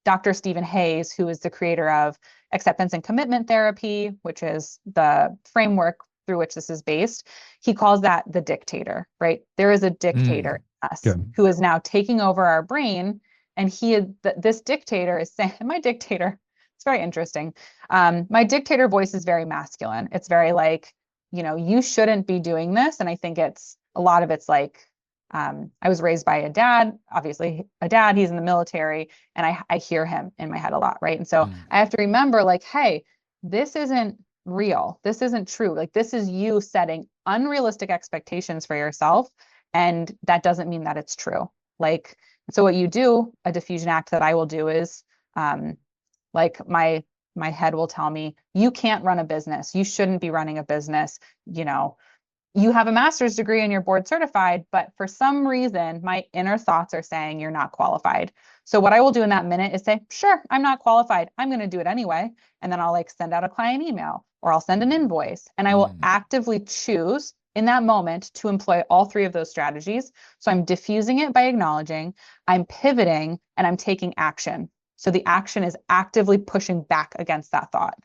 Dr. Stephen Hayes, who is the creator of acceptance and commitment therapy, which is the framework through which this is based, he calls that the dictator, right? There is a dictator Mm. in us Okay. who is now taking over our brain. And this dictator is saying, my dictator, it's very interesting. My dictator voice is very masculine. It's very like, you shouldn't be doing this. And I think a lot of it's like, I was raised by a dad, obviously a dad, he's in the military, and I hear him in my head a lot, right? And so Mm. I have to remember like, hey, this isn't real. This isn't true. Like this is you setting unrealistic expectations for yourself, and that doesn't mean that it's true. Like, so what you do, a diffusion act that I will do is like my head will tell me, you can't run a business. You shouldn't be running a business, you have a master's degree and you're board certified, but for some reason, my inner thoughts are saying you're not qualified. So what I will do in that minute is say, sure, I'm not qualified. I'm going to do it anyway. And then I'll like send out a client email or I'll send an invoice and I will Mm. actively choose in that moment to employ all three of those strategies. So I'm diffusing it by acknowledging, I'm pivoting, and I'm taking action. So the action is actively pushing back against that thought.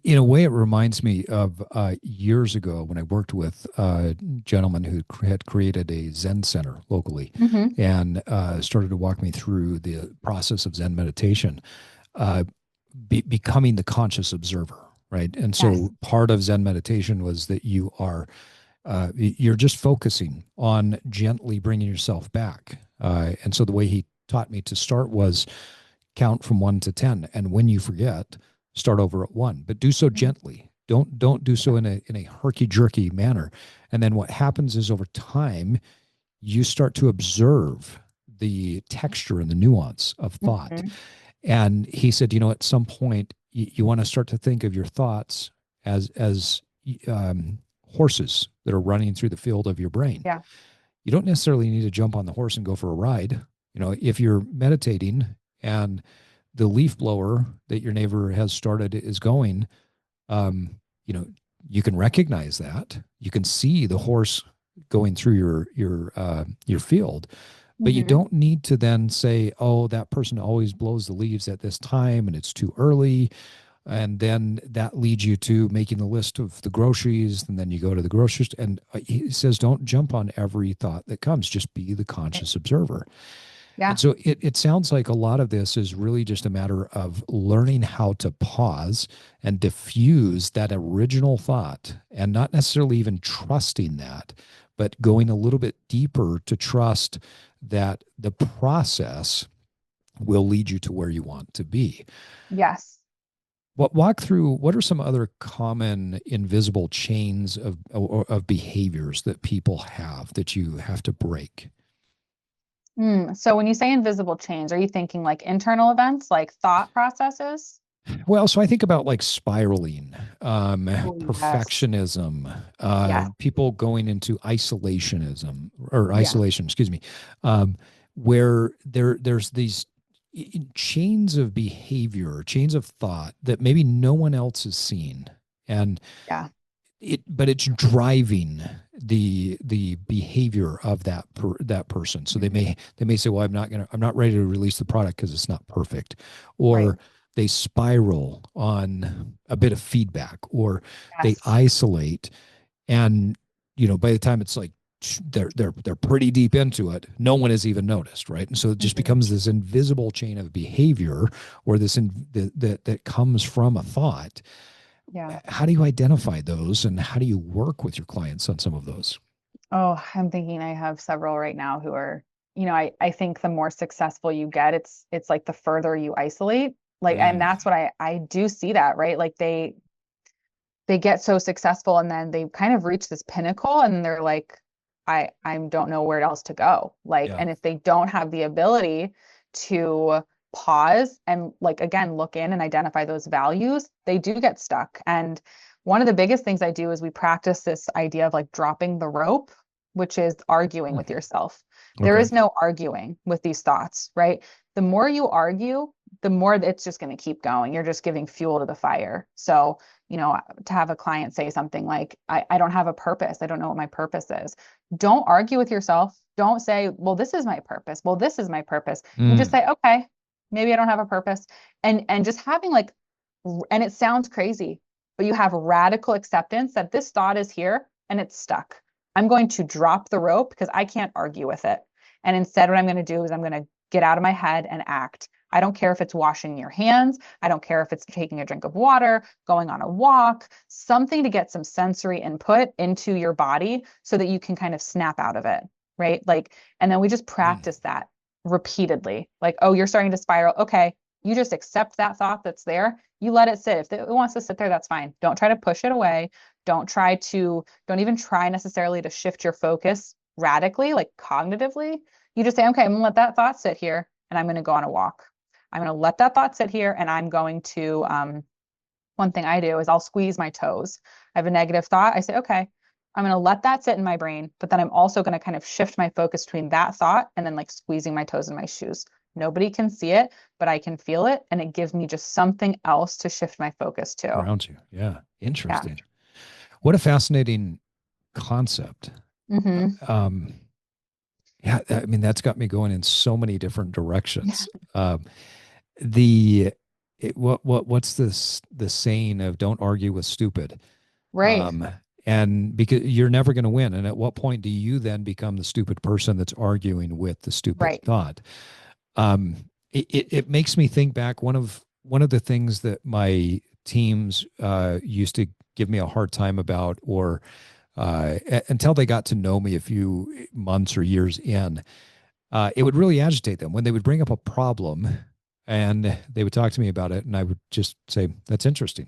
In a way, it reminds me of years ago when I worked with a gentleman who had created a Zen center locally Mm-hmm. and started to walk me through the process of Zen meditation, uh, becoming the conscious observer, right? And Yes. so part of Zen meditation was that you're just focusing on gently bringing yourself back. And so the way he taught me to start was count from 1 to 10, and when you forget, start over at 1, but do so gently. Don't do so in a herky jerky manner. And then what happens is over time you start to observe the texture and the nuance of thought. Mm-hmm. And he said, at some point you want to start to think of your thoughts as horses that are running through the field of your brain. Yeah. You don't necessarily need to jump on the horse and go for a ride. If you're meditating and the leaf blower that your neighbor has started is going, um, you know, you can recognize that. You can see the horse going through your field, but you Mm-hmm. don't need to then say, "Oh, that person always blows the leaves at this time, and it's too early." And then that leads you to making the list of the groceries, and then you go to the groceries. And he says, "Don't jump on every thought that comes. Just be the conscious observer." And Yeah. so it sounds like a lot of this is really just a matter of learning how to pause and diffuse that original thought and not necessarily even trusting that, but going a little bit deeper to trust that the process will lead you to where you want to be. Yes. Walk through what are some other common invisible chains of behaviors that people have that you have to break? So when you say invisible chains, are you thinking like internal events, like thought processes? Well, so I think about like spiraling, Oh, yes. perfectionism, Yes. people going into isolationism or Yeah. isolation, excuse me, um, where there's these chains of behavior, chains of thought that maybe no one else has seen, and Yeah. but it's driving the behavior of that person. So Mhm. they may say, well, I'm not ready to release the product because it's not perfect, Right. or they spiral on a bit of feedback, or they Yes. isolate, and by the time it's like they're pretty deep into it, no one has even noticed, right? And so it just Mhm. becomes this invisible chain of behavior, or that comes from a thought. Yeah. How do you identify those, and how do you work with your clients on some of those? Oh, I'm thinking I have several right now who are, I think the more successful you get, it's like the further you isolate. Like, and Mm, that's what I do see that, right? Like they get so successful and then they kind of reach this pinnacle and they're like, I don't know where else to go. Like, yeah. and if they don't have the ability to pause and like again look in and identify those values, they do get stuck. And one of the biggest things I do is we practice this idea of like dropping the rope, which is arguing with yourself. There Okay. is no arguing with these thoughts, right? The more you argue, the more it's just going to keep going. You're just giving fuel to the fire. So to have a client say something like, I don't have a purpose. I don't know what my purpose is. Don't argue with yourself. Don't say, well, this is my purpose. Well, this is my purpose. You just Mm, say, okay, maybe I don't have a purpose. And just having like, and it sounds crazy, but you have radical acceptance that this thought is here and it's stuck. I'm going to drop the rope because I can't argue with it. And instead, what I'm going to do is I'm going to get out of my head and act. I don't care if it's washing your hands. I don't care if it's taking a drink of water, going on a walk, something to get some sensory input into your body so that you can kind of snap out of it, right? Like, and then we just mm, practice that repeatedly. Like, oh, you're starting to spiral. Okay, you just accept that thought that's there. You let it sit. If it wants to sit there, that's fine. Don't try to push it away. Don't even try necessarily to shift your focus radically, like cognitively. You just say, okay, I'm gonna let that thought sit here and I'm gonna go on a walk. I'm going to let that thought sit here and I'm going to, one thing I do is I'll squeeze my toes. I have a negative thought. I say, okay, I'm going to let that sit in my brain, but then I'm also going to kind of shift my focus between that thought and then like squeezing my toes in my shoes. Nobody can see it, but I can feel it. And it gives me just something else to shift my focus to. ground you. Yeah. Yeah. Interesting. What a fascinating concept. Hmm. Um, yeah, I mean, that's got me going in so many different Yeah. directions. The what's the saying of don't argue with stupid? Right. Um, and because you're never going to win. And at what point do you then become the stupid person that's arguing with the stupid Right. thought? It makes me think back. One of the things that my teams used to give me a hard time about, or until they got to know me a few months or years in, it would really agitate them when they would bring up a problem and they would talk to me about it, and I would just say, "That's interesting,"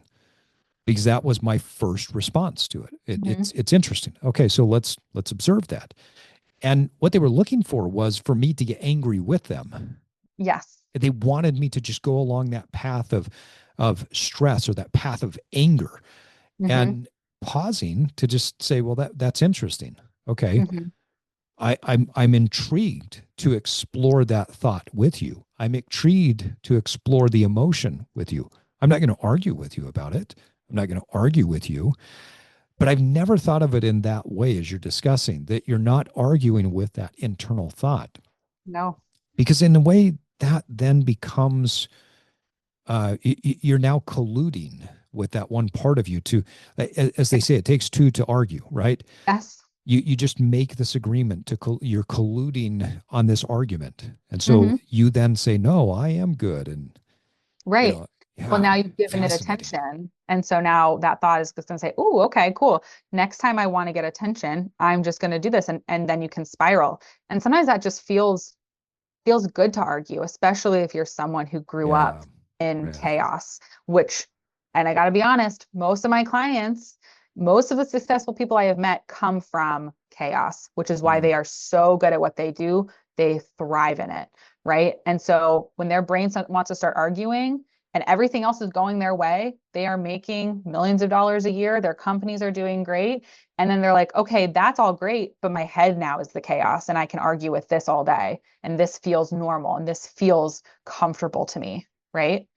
because that was my first response to it. Hmm. It's interesting. Okay, so let's observe that. And what they were looking for was for me to get angry with them. Yes. They wanted me to just go along that path of stress, or that path of anger, Hmm. and pausing to just say, well, that's interesting. Okay. Hmm. I'm intrigued to explore that thought with you. I'm intrigued to explore the emotion with you. I'm not going to argue with you about it. I'm not going to argue with you, but I've never thought of it in that way as you're discussing, that you're not arguing with that internal thought. No. Because in a way, that then becomes you're now colluding with that one part of you to, as they say, it takes two to argue, right? Yes. You just make this agreement you're colluding on this argument, and so Hmm. you then say, no, I am good, and you Right. know Well, yeah, now you've given it fascinating. attention. And so now that thought is just going to say, oh, okay, cool. Next time I want to get attention, I'm just going to do this. And then you can spiral. And sometimes that just feels good to argue, especially if you're someone who grew up Yeah, in yeah. chaos, which, and I got to be honest, most of my clients, most of the successful people I have met come from chaos, which is why Mm, they are so good at what they do. They thrive in it, right? And so when their brain wants to start arguing, and everything else is going their way. They are making millions of dollars a year. Their companies are doing great. And then they're like, okay, that's all great, but my head now is the chaos and I can argue with this all day. And this feels normal and this feels comfortable to me, right?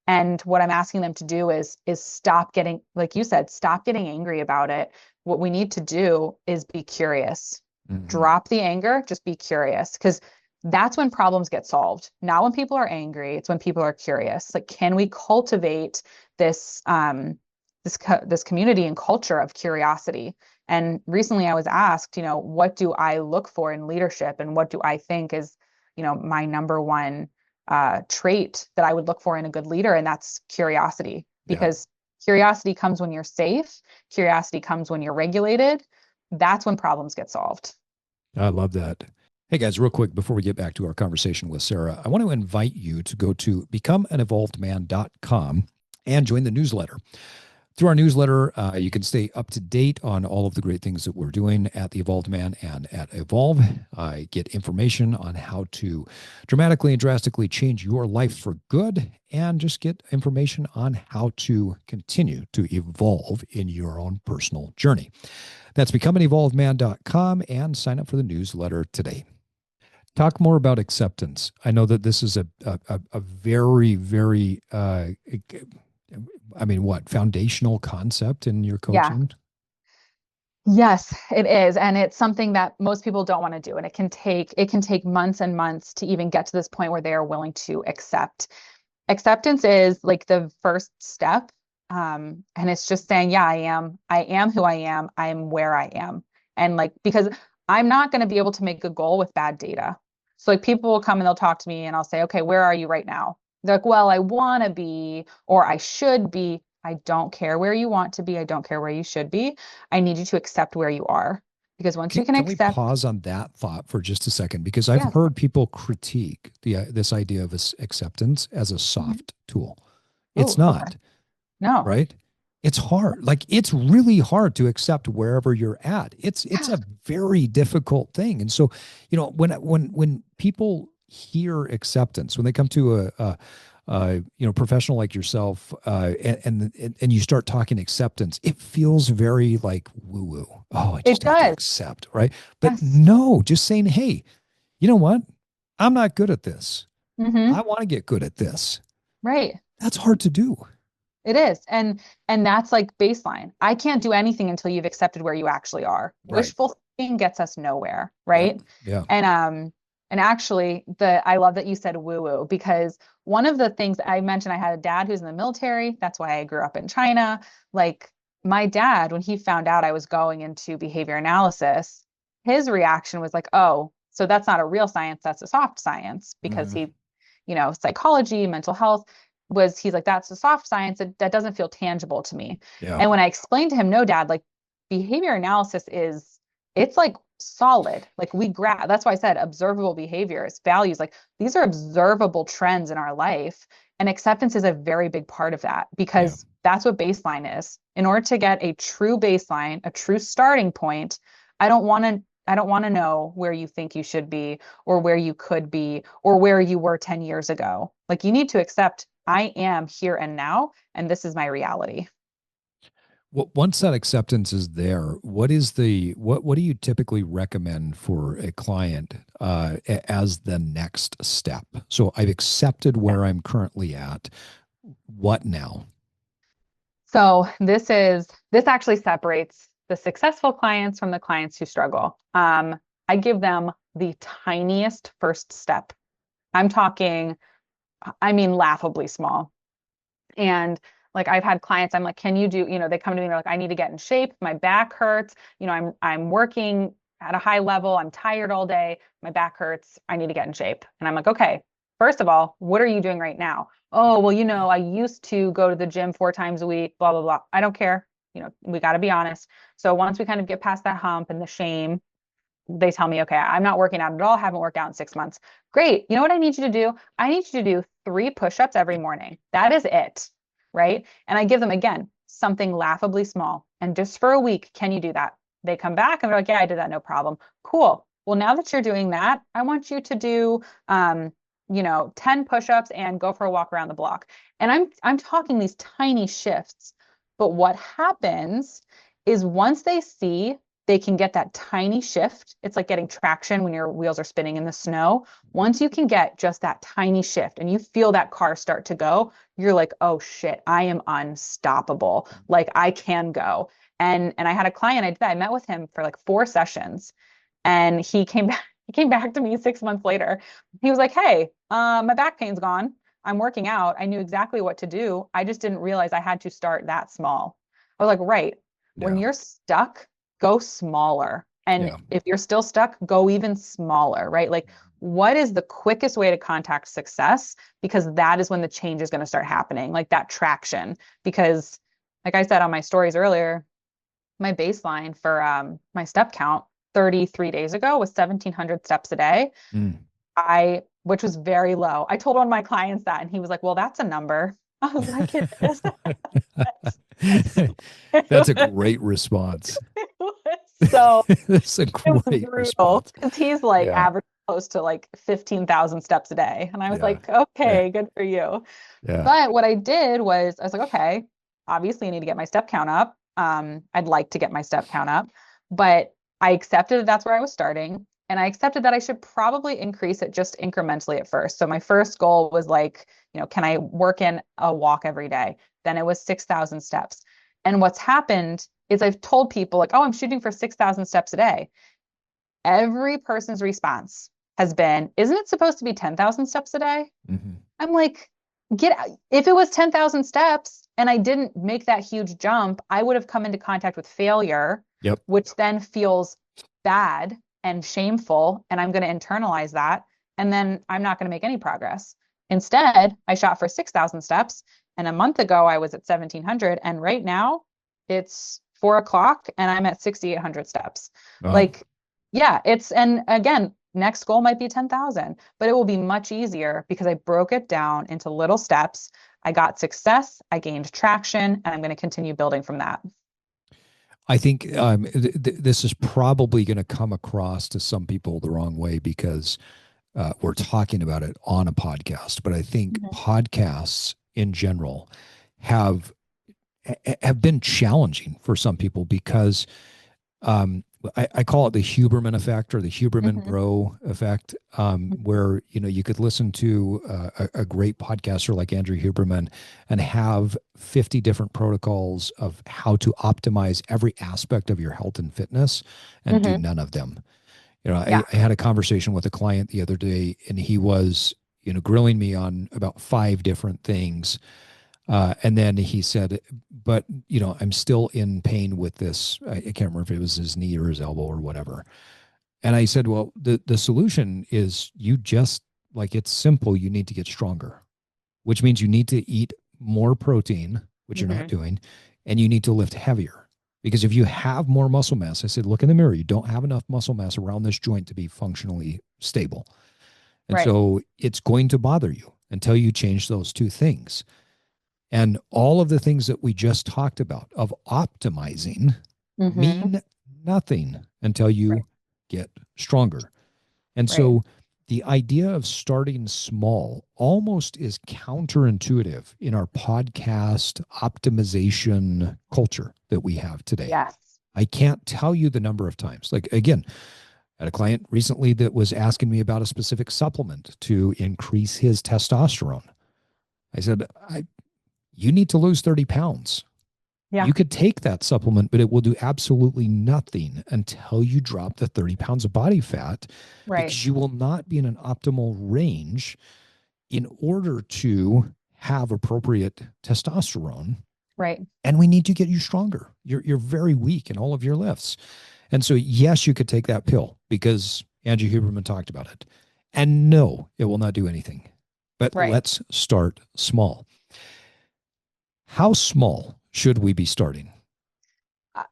And what I'm asking them to do is stop getting, like you said, stop getting angry about it. What we need to do is be curious. Hmm. Drop the anger, just be curious. Because that's when problems get solved. Not when people are angry, it's when people are curious. Like, can we cultivate this this community and culture of curiosity? And recently I was asked, what do I look for in leadership and what do I think is, my number one trait that I would look for in a good leader, and that's curiosity. Yeah, Because curiosity comes when you're safe, curiosity comes when you're regulated. That's when problems get solved. I love that. Hey guys, real quick before we get back to our conversation with Sarah, I want to invite you to go to becomeanevolvedman.com and join the newsletter. Through our newsletter, you can stay up to date on all of the great things that we're doing at the Evolved Man and at Evolve. I get information on how to dramatically and drastically change your life for good, and just get information on how to continue to evolve in your own personal journey. That's becomeanevolvedman.com, and sign up for the newsletter today. Talk more about acceptance. I know that this is a very, very foundational concept in your Yeah. coaching? Yes, it is. And it's something that most people don't want to do. And it can take months and months to even get to this point where they are willing to accept. Acceptance is like the first step. And it's just saying, yeah, I am who I am. I'm where I am. And like, because I'm not going to be able to make a goal with bad data. So like people will come and they'll talk to me and I'll say, okay, where are you right now? They're like, well, I want to be, or I should be. I don't care where you want to be. I don't care where you should be. I need you to accept where you are. Because once you can Can we accept, pause on that thought for just a second? Because I've yeah. heard people critique this idea of acceptance as a Mhm. soft tool. It's Oh, okay. not, No. right? It's hard. Like, it's really hard to accept wherever you're at. It's Yeah. a very difficult thing. And so, when people hear acceptance, when they come to a professional like yourself, and you start talking acceptance, it feels very like woo woo. Oh, I It just have to does. accept, right? But Yes. no, just saying, hey, you know what? I'm not good at this. I Hmm. want to get good at this. Right. That's hard to do. It is. And that's like baseline. I can't do anything until you've accepted where you actually are. Right. Wishful thinking gets us nowhere, Yep. right? Yeah. And actually the I love that you said woo woo, because one of the things I mentioned, I had a dad who's in the military. That's why I grew up in China. Like my dad, when he found out I was going into behavior analysis, his reaction was like, "Oh, so that's not a real science, that's a soft science," because Hmm. psychology, mental health he's like, that's a soft science. That doesn't feel tangible to me. Yeah. And when I explained to him, no, dad, like behavior analysis it's like solid. Like that's why I said observable behaviors, values, like these are observable trends in our life. And acceptance is a very big part of that, Yeah. because that's what baseline is. In order to get a true baseline, a true starting point, I don't want to know where you think you should be or where you could be or where you were 10 years ago. Like you need to accept I am here and now, and this is my reality. Well, once that acceptance is there, what do you typically recommend for a client as the next step? So I've accepted Yeah. where I'm currently at. What now? So this actually separates the successful clients from the clients who struggle. I give them the tiniest first step. I'm talking, I mean, laughably small. And like I've had clients, I'm like, can you do, they come to me and they're like, I need to get in shape. My back hurts. I'm working at a high level. I'm tired all day. My back hurts. I need to get in shape. And I'm like, okay, first of all, what are you doing right now? Oh, well, I used to go to the gym 4 times a week, blah, blah, blah. I don't care. We got to be honest. So once we kind of get past that hump and the shame, they tell me, okay, I'm not working out at all. Haven't worked out in 6 months. Great. You know what I need you to do? I need you to do 3 push-ups every morning. That is it. Right. And I give them, again, something laughably small. And just for a week, can you do that? They come back and they're like, yeah, I did that. No problem. Cool. Well, now that you're doing that, I want you to do 10 push-ups and go for a walk around the block. And I'm talking these tiny shifts. But what happens is once they see they can get that tiny shift, it's like getting traction when your wheels are spinning in the snow. Once you can get just that tiny shift and you feel that car start to go, you're like, oh shit, I am unstoppable. Like I can go. And I had a client, I met with him for like 4 sessions, and he came back to me 6 months later. He was like, hey, my back pain's gone. I'm working out. I knew exactly what to do. I just didn't realize I had to start that small. I was like, right. When Yeah. you're stuck, go smaller. And Yeah. if you're still stuck, go even smaller, right? Like, what is the quickest way to contact success? Because that is when the change is going to start happening, like that traction. Because, like I said on my stories earlier, my baseline for my step count 33 days ago was 1,700 steps a day. Mm. Which was very low. I told one of my clients that, and he was like, well, that's a number. I was like, it is. That's a great response. It was so That's a it was great brutal response. because he's like Yeah. average close to like 15,000 steps a day. And I was Yeah. like, Yeah. okay, good for you. Yeah. But what I did was I was like, okay, obviously I need to get my step count up. I'd like to get my step count up, but I accepted that that's where I was starting. And I accepted that I should probably increase it just incrementally at first. So my first goal was like, can I work in a walk every day? Then it was 6,000 steps. And what's happened is I've told people like, oh, I'm shooting for 6,000 steps a day. Every person's response has been, isn't it supposed to be 10,000 steps a day? Mm-hmm. I'm like, if it was 10,000 steps and I didn't make that huge jump, I would have come into contact with failure, Yep. which then feels bad and shameful. And I'm going to internalize that. And then I'm not going to make any progress. Instead, I shot for 6,000 steps. And a month ago, I was at 1,700. And right now, it's 4 o'clock and I'm at 6,800 steps. Wow. Like, yeah, and again, next goal might be 10,000, but it will be much easier because I broke it down into little steps. I got success, I gained traction, and I'm going to continue building from that. I think this is probably going to come across to some people the wrong way because we're talking about it on a podcast. But I think Mhm. podcasts in general have have been challenging for some people because I call it the Huberman effect or the Huberman Mhm. bro effect, where you could listen to a great podcaster like Andrew Huberman and have 50 different protocols of how to optimize every aspect of your health and fitness and do Mhm. none of them. I, Yeah. I had a conversation with a client the other day, and he was grilling me on about 5 different things, and then he said, but, I'm still in pain with this. I can't remember if it was his knee or his elbow or whatever. And I said, well, the solution is you just like, it's simple. You need to get stronger, which means you need to eat more protein, which you're not Mhm. doing, and you need to lift heavier. Because if you have more muscle mass, I said, look in the mirror, you don't have enough muscle mass around this joint to be functionally stable. And Right. so it's going to bother you until you change those 2 things. And all of the things that we just talked about of optimizing Mhm. mean nothing until Right. you get stronger. And Right. so the idea of starting small almost is counterintuitive in our podcast optimization culture that we have today. Yes. I can't tell you the number of times. Like, again, I had a client recently that was asking me about a specific supplement to increase his testosterone. I said, you need to lose 30 pounds. Yeah. You could take that supplement, but it will do absolutely nothing until you drop the 30 pounds of body fat Right. because you will not be in an optimal range in order to have appropriate testosterone. Right. And we need to get you stronger. You're very weak in all of your lifts. And so, yes, you could take that pill because Andrew Huberman talked about it. And no, it will not do anything. But Right. let's start small. How small should we be starting? Uh,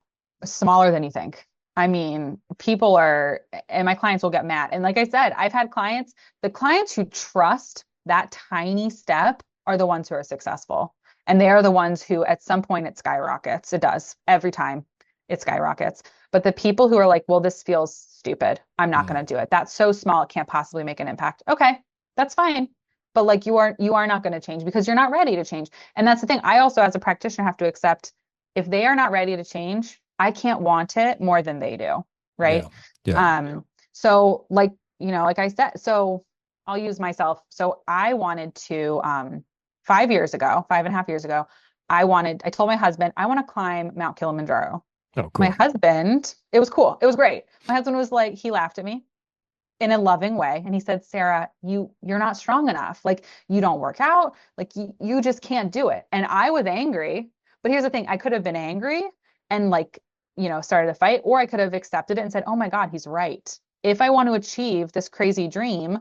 Smaller than you think. I mean, people are, and my clients will get mad. And like I said, I've had clients, the clients who trust that tiny step are the ones who are successful. And they are the ones who, at some point, it skyrockets. It does every time it skyrockets. But the people who are like, well, this feels stupid. I'm not Mm. going to do it. That's so small. It can't possibly make an impact. Okay. That's fine. But like you are not going to change because you're not ready to change. And that's the thing. I also, as a practitioner, have to accept if they are not ready to change, I can't want it more than they do. Yeah. Right. Yeah. So like, like I said, so I'll use myself. So I wanted to 5 years ago, 5.5 years ago, I told my husband, I want to climb Mount Kilimanjaro. Oh, My cool. husband, it was cool. It was great. My husband was like, he laughed at me in a loving way. And he said, Sarah, you're not strong enough. Like you don't work out. Like you just can't do it. And I was angry. But here's the thing, I could have been angry and like, started a fight, or I could have accepted it and said, oh my God, he's right. If I want to achieve this crazy dream,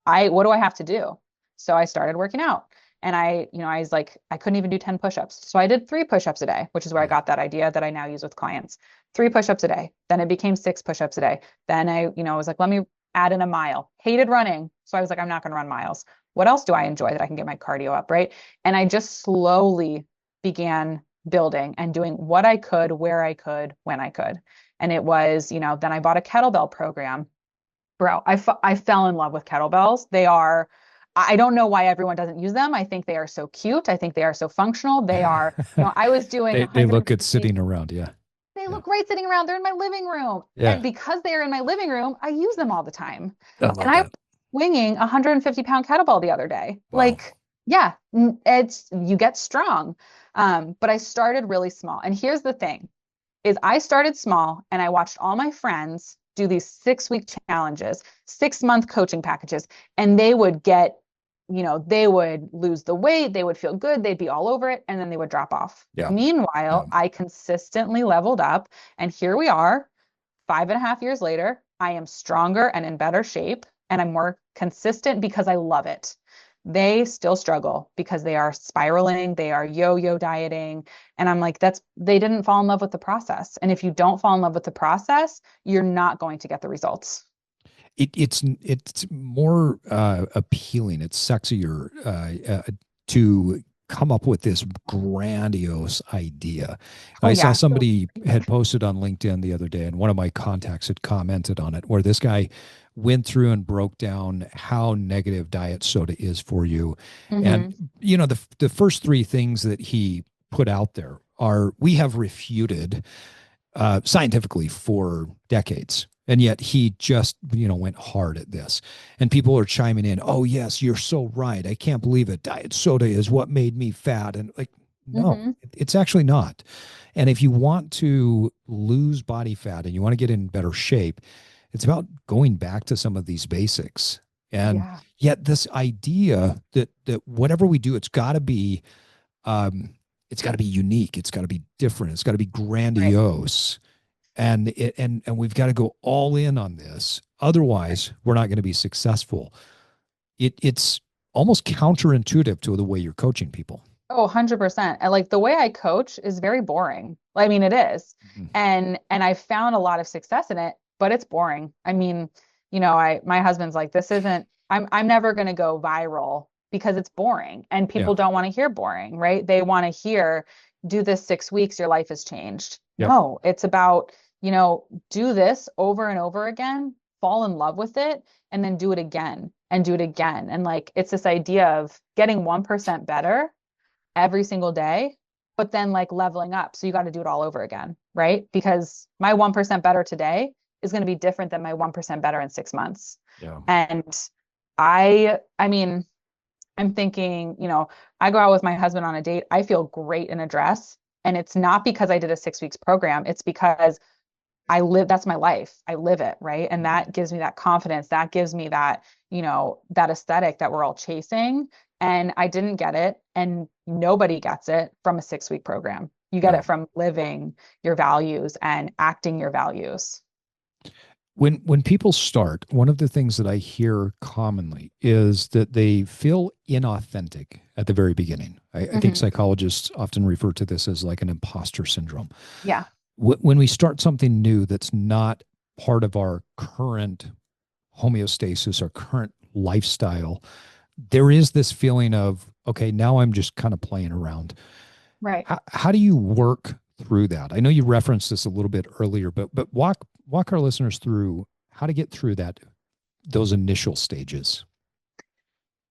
what do I have to do? So I started working out. And I was like, I couldn't even do 10 push-ups. So I did 3 push-ups a day, which is where I Mm. got that idea that I now use with clients. 3 push-ups a day. Then it became 6 push-ups a day. Then I was like, let me add in a mile. Hated running. So I was like, I'm not going to run miles. What else do I enjoy that I can get my cardio up, right? And I just slowly began building and doing what I could, where I could, when I could. And it was, then I bought a kettlebell program. Bro, I fell in love with kettlebells. I don't know why everyone doesn't use them. I think they are so cute. I think they are so functional. They are, I was doing They look good 150. sitting around. Yeah. They Yeah. look great sitting around. They're in my living room. Yeah. And because they are in my living room, I use them all the time. I And love I was that. swinging a 150-pound kettlebell the other day. Wow. Like, yeah, you get strong. But I started really small. And here's the thing is I started small and I watched all my friends do these 6-week challenges, 6-month coaching packages, and they would lose the weight, they would feel good, they'd be all over it, and then they would drop off. Yeah. Yeah. Meanwhile, I consistently leveled up, and here we are, 5.5 years later. I am stronger and in better shape, and I'm more consistent because I love it. They still struggle because they are spiraling, they are yo-yo dieting. And I'm like, they didn't fall in love with the process. And if you don't fall in love with the process, you're not going to get the results. It's more appealing. It's sexier to come up with this grandiose idea. Oh I saw yeah. somebody had posted on LinkedIn the other day, and one of my contacts had commented on it, where this guy went through and broke down how negative diet soda is for you. And Hmm. the first three things that he put out there are we have refuted scientifically for decades. And yet he just, went hard at this. And people are chiming in, oh, yes, you're so right. I can't believe it. Diet soda is what made me fat. And like, no, Hmm. it's actually not. And if you want to lose body fat and you want to get in better shape, it's about going back to some of these basics. And Yeah. yet this idea that whatever we do, um, it's got to be unique. It's got to be different. It's got to be Right. grandiose, and we've got to go all in on this. Otherwise, we're not going to be successful. It's almost counterintuitive to the way you're coaching people. Oh, 100%. And like the way I coach is very boring. I mean, it is. Mhm. And I found a lot of success in it, but it's boring. I mean, my husband's like, this isn't, I'm never going to go viral because it's boring and Yeah. people don't want to hear boring, right? They want to hear, do this 6 weeks, your life has changed. Yep. No, it's about, do this over and over again, fall in love with it, and then do it again and do it again. And like, it's this idea of getting 1% better every single day, but then like leveling up. So you got to do it all over again, right? Because my 1% better today is going to be different than my 1% better in 6 months. Yeah. And I mean, I'm thinking, I go out with my husband on a date. I feel great in a dress. And it's not because I did a 6 weeks program. It's because that's my life. I live it, right? And that gives me that confidence. That gives me that, that aesthetic that we're all chasing. And I didn't get it. And nobody gets it from a 6-week program. You get Yeah. it from living your values and acting your values. When people start, one of the things that I hear commonly is that they feel inauthentic at the very beginning. I think Hmm. psychologists often refer to this as like an imposter syndrome. Yeah. When we start something new that's not part of our current homeostasis, our current lifestyle, there is this feeling of, okay, now I'm just kind of playing around. Right. How do you work through that? I know you referenced this a little bit earlier, but walk our listeners through how to get through those initial stages.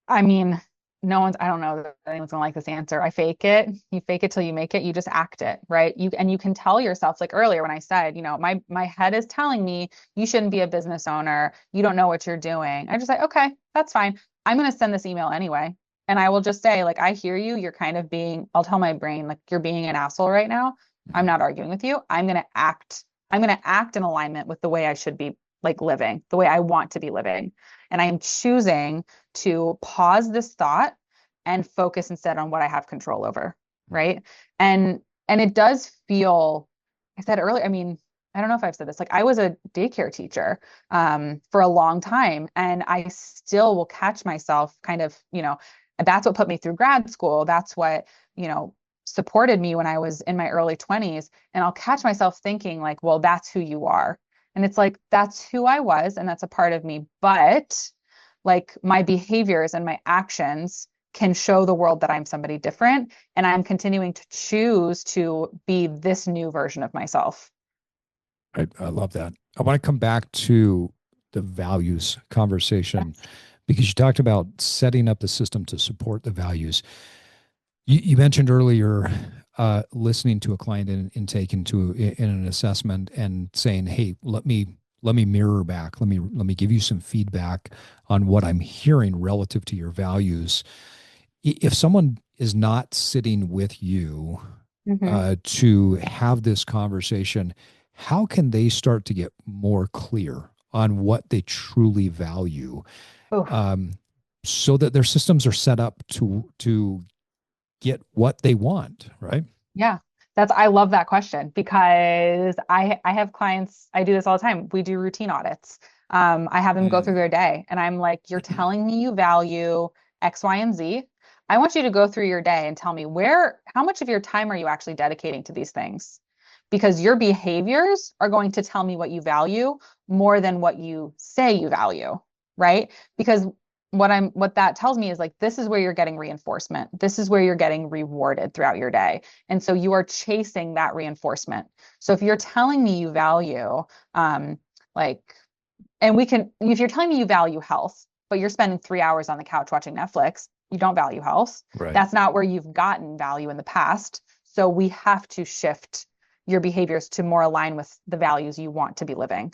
I mean, no one's, I don't know that anyone's gonna like this answer. I fake it. You fake it till you make it. You just act it, right? And you can tell yourself, like earlier when I said, my head is telling me you shouldn't be a business owner. You don't know what you're doing. I just say, okay, that's fine. I'm gonna send this email anyway. And I will just say, like, I hear you. You're kind of being, I'll tell my brain, like, you're being an asshole right now. I'm Mhm. not arguing with you. I'm gonna act in alignment with the way I should be like living, the way I want to be living. And I am choosing to pause this thought and focus instead on what I have control over, right? And it does feel, I said earlier, I mean, I don't know if I've said this, like I was a daycare teacher for a long time, and I still will catch myself kind of, that's what put me through grad school. That's what, you know, supported me when I was in my early 20s. And I'll catch myself thinking like, well, that's who you are. And it's like, that's who I was, and that's a part of me. But like my behaviors and my actions can show the world that I'm somebody different. And I'm continuing to choose to be this new version of myself. I love that. I want to come back to the values conversation Yes. because you talked about setting up the system to support the values. You mentioned earlier listening to a client in intake in an assessment and saying, "Hey, let me mirror back. Let me give you some feedback on what I'm hearing relative to your values." If someone is not sitting with you Mm-hmm. to have this conversation, how can they start to get more clear on what they truly value, Oh, um, so that their systems are set up to get what they want, right? yeah. I love that question because I have clients, I do this all the time. We do routine audits. I have them go through Mm. their day and I'm like, you're telling me you value X, Y, and Z. I want you to go through your day and tell me how much of your time are you actually dedicating to these things? Because your behaviors are going to tell me what you value more than what you say you value, right? Because what that tells me is like this is where you're getting reinforcement. This is where you're getting rewarded throughout your day. And so you are chasing that reinforcement. So if you're telling me you value, like, if you're telling me you value health, but you're spending 3 hours on the couch watching Netflix, you don't value health. Right. That's not where you've gotten value in the past. So we have to shift your behaviors to more align with the values you want to be living.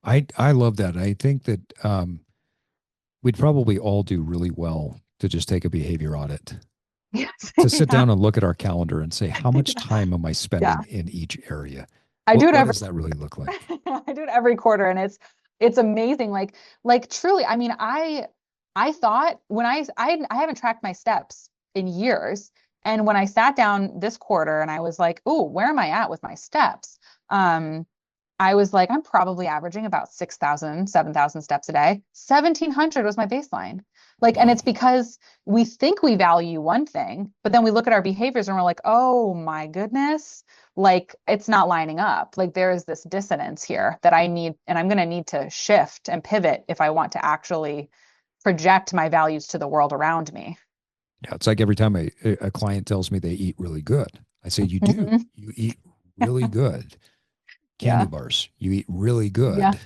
I love that. I think that we'd probably all do really well to just take a behavior audit, Yes. to sit Yeah. down and look at our calendar and say, how much time am I Yeah. spending in each area? I do What it what every does that really look like? I do it every quarter, and it's amazing. Like truly, I mean, I thought when I haven't tracked my steps in years. And when I sat down this quarter and I was like, "Oh, where am I at with my steps?" Um, I was like, I'm probably averaging about 6,000, 7,000 steps a day. 1,700 was my baseline. Like, and Wow. it's because we think we value one thing, but then we look at our behaviors and we're like, oh my goodness, like it's not lining up. Like there is this dissonance here that I need, and I'm going to need to shift and pivot if I want to actually project my values to the world around me. Yeah, it's like every time a client tells me they eat really good, I say, you do. Mhm. You eat really good. Candy Yeah. bars, you eat really Yeah. good. Uh,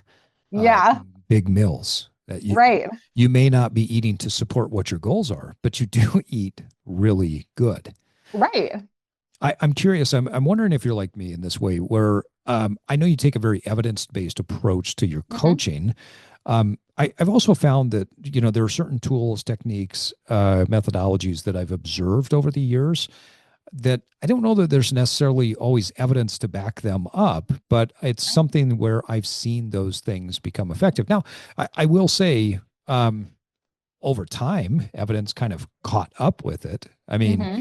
Yeah. Big meals that Right. you may not be eating to support what your goals are, but you do eat really good. Right. I'm curious. I'm wondering if you're like me in this way, where I know you take a very evidence based approach to your Hmm. coaching. I've also found that there are certain tools, techniques, methodologies that I've observed over the years that I don't know that there's necessarily always evidence to back them up, but it's something where I've seen those things become effective. Now, I will say, over time, evidence kind of caught up with it. I mean, Hmm.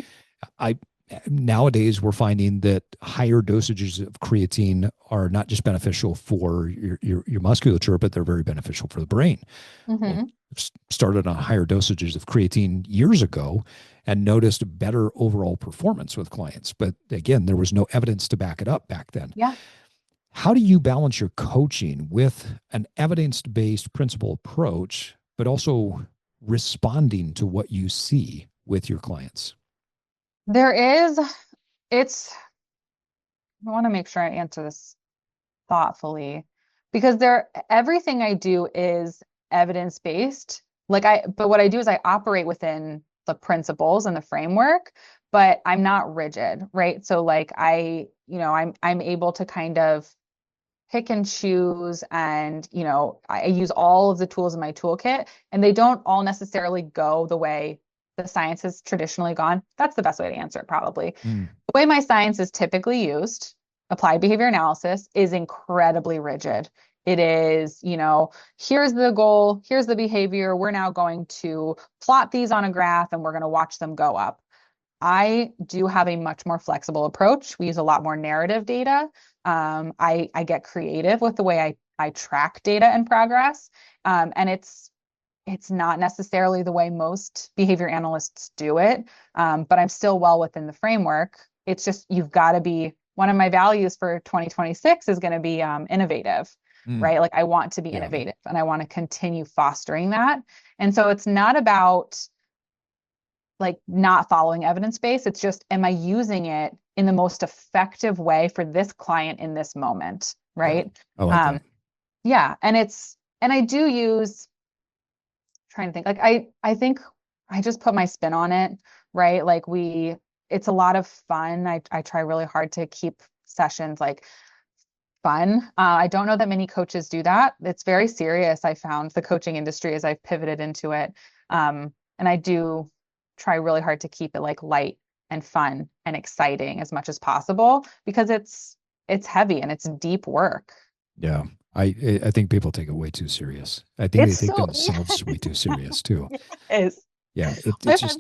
I nowadays we're finding that higher dosages of creatine are not just beneficial for your musculature, but they're very beneficial for the brain. Well, Hmm. started on higher dosages of creatine years ago and noticed better overall performance with clients. But again, there was no evidence to back it up back then. Yeah. How do you balance your coaching with an evidence based principle approach, but also responding to what you see with your clients? There is, it's, I want to make sure I answer this thoughtfully because everything I do is evidence-based, but what I do is I operate within the principles and the framework, but I'm not rigid, right? So like I'm able to kind of pick and choose, and I use all of the tools in my toolkit, and they don't all necessarily go the way the science has traditionally gone. That's the best way to answer it, probably. Mm. The way my science is typically used, applied behavior analysis, is incredibly rigid. It is, here's the goal, here's the behavior. We're now going to plot these on a graph and we're going to watch them go up. I do have a much more flexible approach. We use a lot more narrative data. I get creative with the way I track data and progress. And it's not necessarily the way most behavior analysts do it, but I'm still well within the framework. It's just you've got to be, one of my values for 2026 is going to be innovative, Mm. right? Like I want to be Yeah. innovative and I want to continue fostering that. And so it's not about like not following evidence base. It's just, am I using it in the most effective way for this client in this moment, Yeah. right? I like Um, that. yeah, and I do use, trying to think, like I think I just put my spin on it, right? Like it's a lot of fun. I try really hard to keep sessions like fun. I don't know that many coaches do that. It's very serious. I found the coaching industry as I've pivoted into it. And I do try really hard to keep it like light and fun and exciting as much as possible because it's heavy and it's deep work. Yeah. I think people take it way too serious. I think they It's take so themselves way too serious too. yes. Yeah. It's I've had just,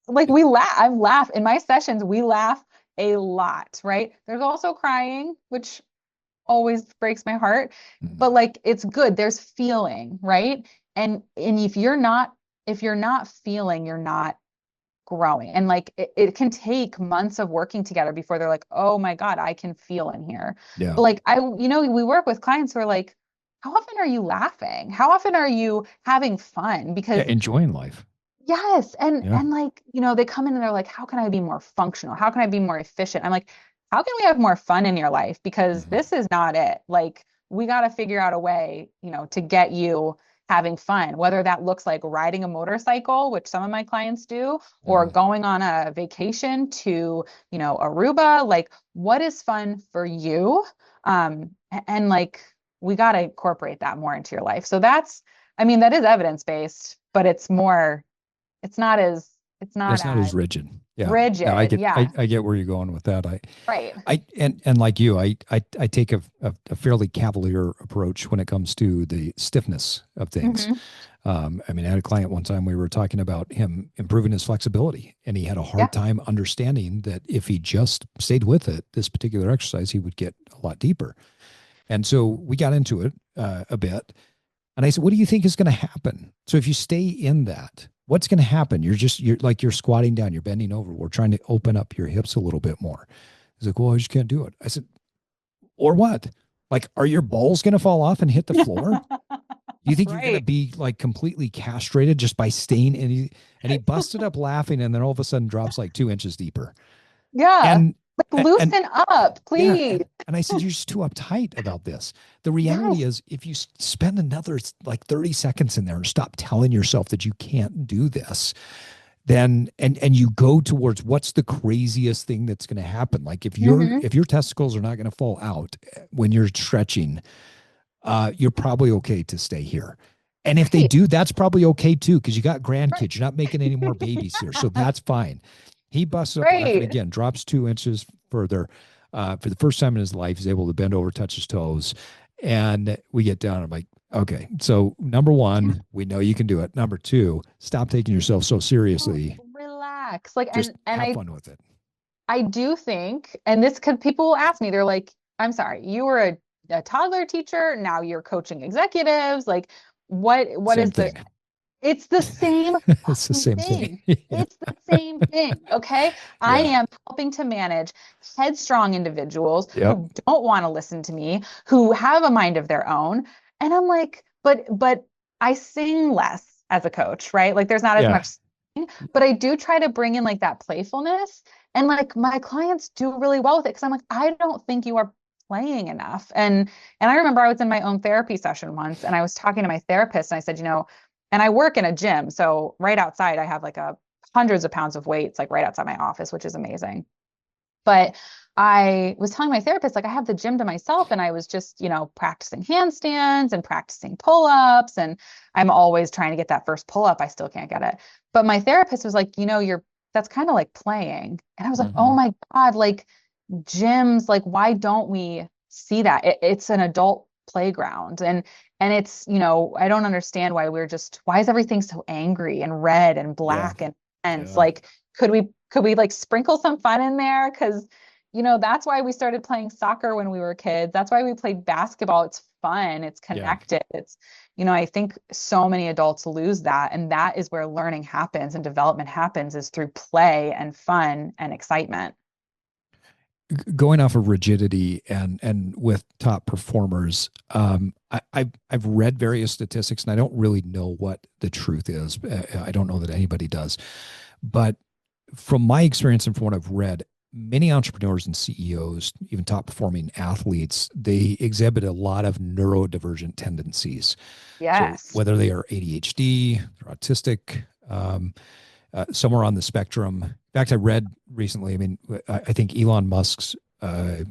like I laugh in my sessions, we laugh a lot, right? There's also crying, which always breaks my heart, mm, but like it's good. There's feeling, right? And if you're not feeling, you're not growing. And like it can take months of working together before they're like, oh my God, I can feel in here. yeah. But like we work with clients who are like, how often are you laughing? How often are you having fun? Yeah. Because Enjoying life. yes, and Yeah. and like, they come in and they're like, how can I be more functional? How can I be more efficient? I'm like, how can we have more fun in your life? Because Mhm. this is not it. Like, we got to figure out a way, to get you having fun, whether that looks like riding a motorcycle, which some of my clients do, or Mm. going on a vacation to, Aruba. Like, what is fun for you? And like, we got to incorporate that more into your life. So I mean, that is evidence-based, but it's not It's not as as rigid. Yeah. No, I rigid. get, Yeah. I get where you're going with that. Right. And like you, I take a fairly cavalier approach when it comes to the stiffness of things. Hmm. I mean, I had a client one time, we were talking about him improving his flexibility, and he had a Yeah. hard time understanding that if he just stayed with it, this particular exercise, he would get a lot deeper. And so we got into it a bit. And I said, what do you think is going to happen? So if you stay in that, what's going to happen? You're squatting down, you're bending over. We're trying to open up your hips a little bit more. He's like, well, I just can't do it. I said, or what? Like, are your balls going to fall off and hit the floor? Do you think you're going to Right. be like completely castrated just by staying? And he busted up laughing, and then all of a sudden drops like 2 inches deeper. Yeah. And Like and loosen up, yeah, please. and I said, you're just too uptight about this. The reality Yes. is, if you spend another like 30 seconds in there and stop telling yourself that you can't do this, then and you go towards what's the craziest thing that's going to happen. Like Hmm. if your testicles are not going to fall out when you're stretching, you're probably okay to stay here. And if they Right. do, that's probably okay too, because you got Right. grandkids. You're not making any more babies here. So that's fine. He busts up laughing Right. again, drops 2 inches further. For the first time in his life, he's able to bend over, touch his toes. And we get down. I'm like, okay. So, number one, we know you can do it. Number two, stop taking yourself so seriously. Relax. Like, Just and have I fun with it. I do think, and this could people will ask me, they're like, I'm sorry, you were a toddler teacher, now you're coaching executives. Like, what Same is the thing. it's the same It's the fucking same thing. thing. Yeah. It's the same thing. Okay. I Yeah. am helping to manage headstrong individuals Yep. who don't want to listen to me, who have a mind of their own. And I'm like, but I sing less as a coach, right? Like there's not as Yeah. much singing, but I do try to bring in like that playfulness. And like my clients do really well with it because I'm like, I don't think you are playing enough. And I remember I was in my own therapy session once and I was talking to my therapist and I said, And I work in a gym. So right outside, I have like a hundreds of pounds of weights, like right outside my office, which is amazing. But I was telling my therapist, like, I have the gym to myself, and I was just, practicing handstands and practicing pull-ups. And I'm always trying to get that first pull-up. I still can't get it. But my therapist was like, that's kind of like playing. And I was like, oh Hmm. my God, like gyms, like, why don't we see that? It's an adult playground. And it's, I don't understand why is everything so angry and red and Yeah. black and tense? Yeah. Like, could we like sprinkle some fun in there? Because, that's why we started playing soccer when we were kids. That's why we played basketball. It's fun, it's Yeah. connected. I think so many adults lose that. And that is where learning happens and development happens, is through play and fun and excitement. Going off of rigidity and with top performers, I've read various statistics, and I don't really know what the truth is. I don't know that anybody does, but from my experience and from what I've read, many entrepreneurs and CEOs, even top performing athletes, they exhibit a lot of neurodivergent tendencies. So Yes. whether they are ADHD, they're autistic, somewhere on the spectrum. In fact, I read recently, I mean, I think Elon Musk's, net